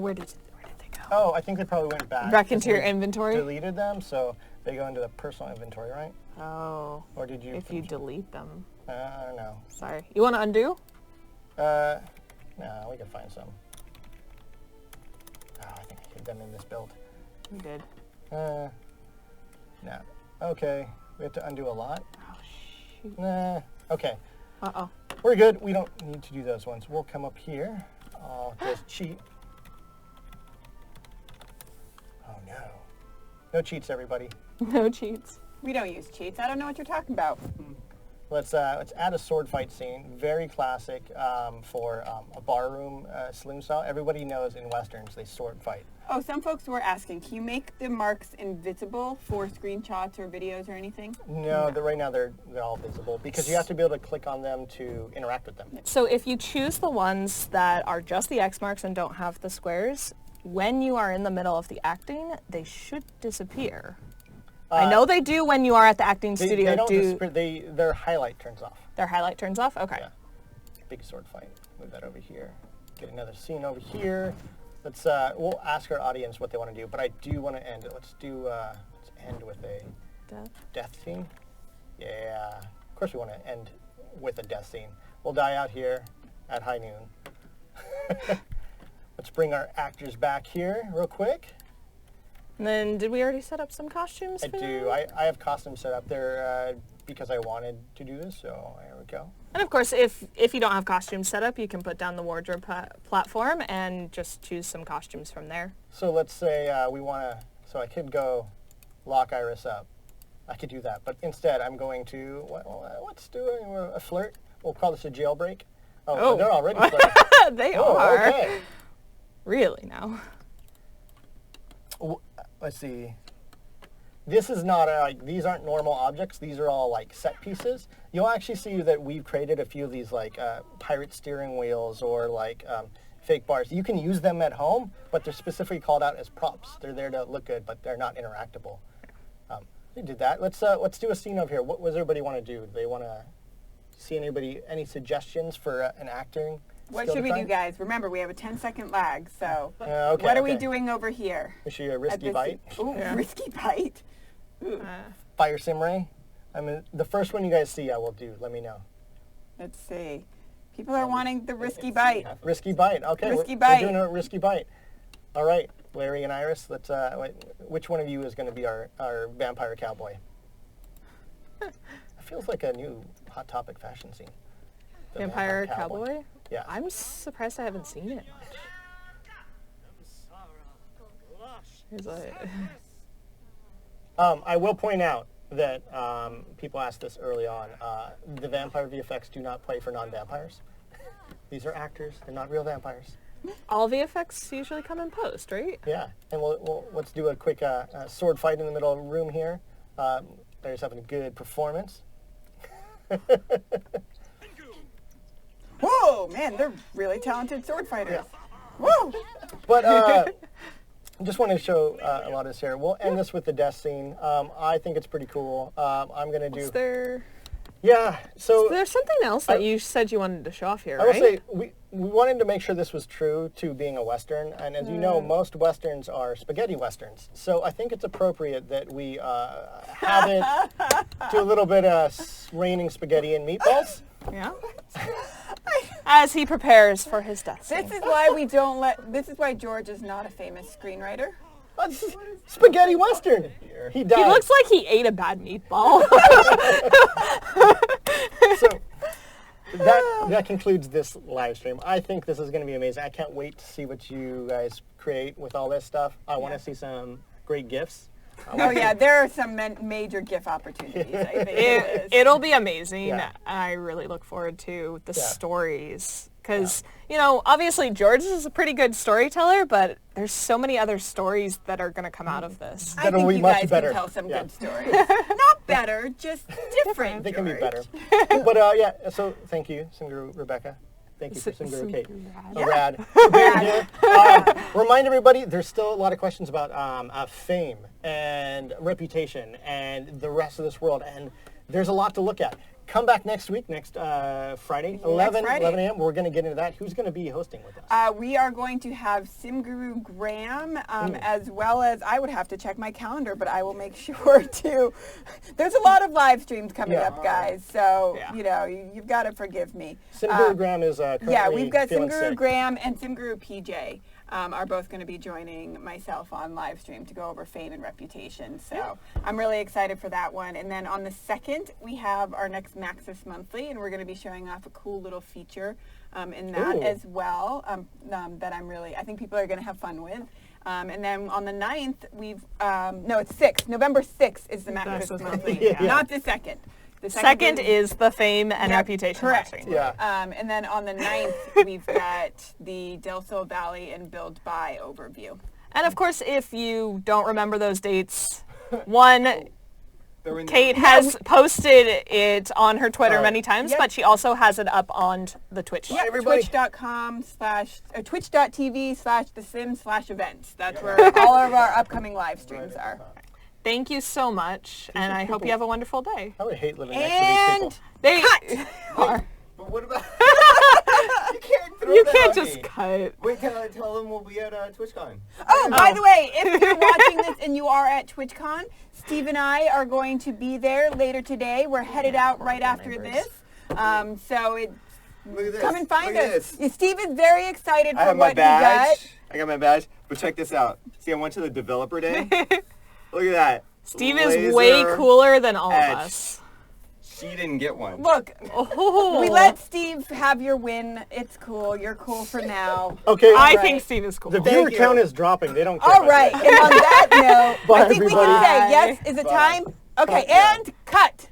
Where did they go? Oh, I think they probably went back. Back into your We inventory? Deleted them, so they go into the personal inventory, right? Oh. Or did you? If you delete them. I don't know. Sorry. You want to undo? No, we can find some. Oh, I think I hid them in this build. You did. No. Okay. We have to undo a lot. Oh, shoot. Nah. Okay. Uh-oh. We're good. We don't need to do those ones. We'll come up here. I'll just cheat. Oh no. No cheats, everybody. No cheats. We don't use cheats. I don't know what you're talking about. Let's add a sword fight scene. Very classic for a barroom saloon style. Everybody knows in westerns they sword fight. Oh, some folks were asking, can you make the marks invisible for screenshots or videos or anything? No, right now they're all visible because you have to be able to click on them to interact with them. So if you choose the ones that are just the X marks and don't have the squares, when you are in the middle of the acting, they should disappear. I know they do when you are at the acting studio. They don't disappear. Their highlight turns off. Their highlight turns off? Okay. Yeah. Big sword fight. Move that over here. Get another scene over here. Let's we'll ask our audience what they want to do, but I do want to end it. Let's end with a death scene. Yeah. Of course we want to end with a death scene. We'll die out here at high noon. Let's bring our actors back here real quick. And then did we already set up some costumes I for do. them? I have costumes set up there because I wanted to do this, so here we go. And of course, if you don't have costumes set up, you can put down the wardrobe platform and just choose some costumes from there. So let's say we want to, so I could go lock Iris up. I could do that, but instead I'm going to, what's doing a flirt? We'll call this a jailbreak. Oh. They're already flirting. They are. Okay. Really now. Let's see. This is not these aren't normal objects. These are all like set pieces. You'll actually see that we've created a few of these like pirate steering wheels or like fake bars. You can use them at home, but they're specifically called out as props. They're there to look good, but they're not interactable. We did that. Let's do a scene over here. What does everybody want to do? Do they want to see any suggestions for an acting? What should we do, guys? Remember, we have a 10-second lag, so Okay, what are we doing over here? We should do a risky bite. Ooh, risky bite. Fire sim ray. I mean, the first one you guys see, I will do. Let me know. Let's see. People are wanting the risky bite. Risky bite. Okay, Risky we're bite. doing a risky bite. All right, Larry and Iris. Let's. Which one of you is going to be our vampire cowboy? It feels like a new Hot Topic fashion scene. The Vampire cowboy? Yeah. I'm surprised I haven't seen it much. I will point out that people asked this early on. The vampire VFX do not play for non-vampires. These are actors. They're not real vampires. All VFX usually come in post, right? Yeah, and let's do a quick sword fight in the middle of the room here. There's having a good performance. Whoa, man, they're really talented sword fighters. Woo! But just wanted to show a lot of this here. We'll end this with the death scene. I think it's pretty cool. I'm going to do... Is there... Yeah, so... There's something else that you said you wanted to show off here, I will right? say, we wanted to make sure this was true to being a Western, and as you know, most Westerns are spaghetti Westerns. So I think it's appropriate that we have it do a little bit of raining spaghetti and meatballs. Yeah. As he prepares for his death scene. This is why we don't let. This is why George is not a famous screenwriter. Oh, this is spaghetti Western. He died. He looks like he ate a bad meatball. So that concludes this live stream. I think this is going to be amazing. I can't wait to see what you guys create with all this stuff. I want to see some great GIFs. Oh yeah, there are some major GIF opportunities. I think It'll be amazing. Yeah. I really look forward to the Yeah. stories. Because, you know, obviously George is a pretty good storyteller, but there's so many other stories that are going to come out of this. I That'll think be you much guys better. can tell some Yeah. good stories. Not better, just different. They can be George. better. But yeah, so thank you, Singuru Rebecca. Thank you for Singuru Kate. Yeah. Rad. Remind everybody, there's still a lot of questions about fame and reputation and the rest of this world, and there's a lot to look at. Come back next week, next Friday, 11 Friday. a.m. We're going to get into that. Who's going to be hosting with us? We are going to have Sim Guru Graham, as well as, I would have to check my calendar, but I will make sure to. There's a lot of live streams coming up, guys, so, you've got to forgive me. Sim Guru Graham is currently Yeah, we've got Sim feeling Guru sick. Graham and Sim Guru PJ. Are both going to be joining myself on live stream to go over fame and reputation. So I'm really excited for that one. And then on the 2nd, we have our next Maxis Monthly, and we're going to be showing off a cool little feature in that as well that I think people are going to have fun with. And then on the 9th, it's 6th. November 6th is the Maxis Monthly, not the 2nd. The second is the fame and reputation correct. live stream. Yeah. And then on the 9th, we've got the Del Sol Valley and Build Buy overview. And of course, if you don't remember those dates, one, They're in Kate has posted it on her Twitter many times, but she also has it up on the Twitch. Yeah, everybody. twitch.tv/thesims/events. That's where all of our upcoming live streams are. Thank you so much, and I hope you have a wonderful day. I would hate living next to these people. They cut! But what about... you can't throw You that can't on just me. cut. Wait, tell them we'll be at TwitchCon. Oh, by the way, if you're watching this and you are at TwitchCon, Steve and I are going to be there later today. We're headed out right after this. So Look at this. come and find Look at us. this. Steve is very excited I for have my what he got. badge. I got my badge. But check this out. See, I went to the developer day. Look at that. Steve is way Laser cooler than all etched. of us. She didn't get one. Look, Oh. we let Steve have your win. It's cool. You're cool for now. Okay. I Right. think Steve is cool. The viewer you. count is dropping. They don't care. All about right. that. And on that note, Bye, I think we everybody. can say, yes, is it Bye. time? Okay, Bye. and cut.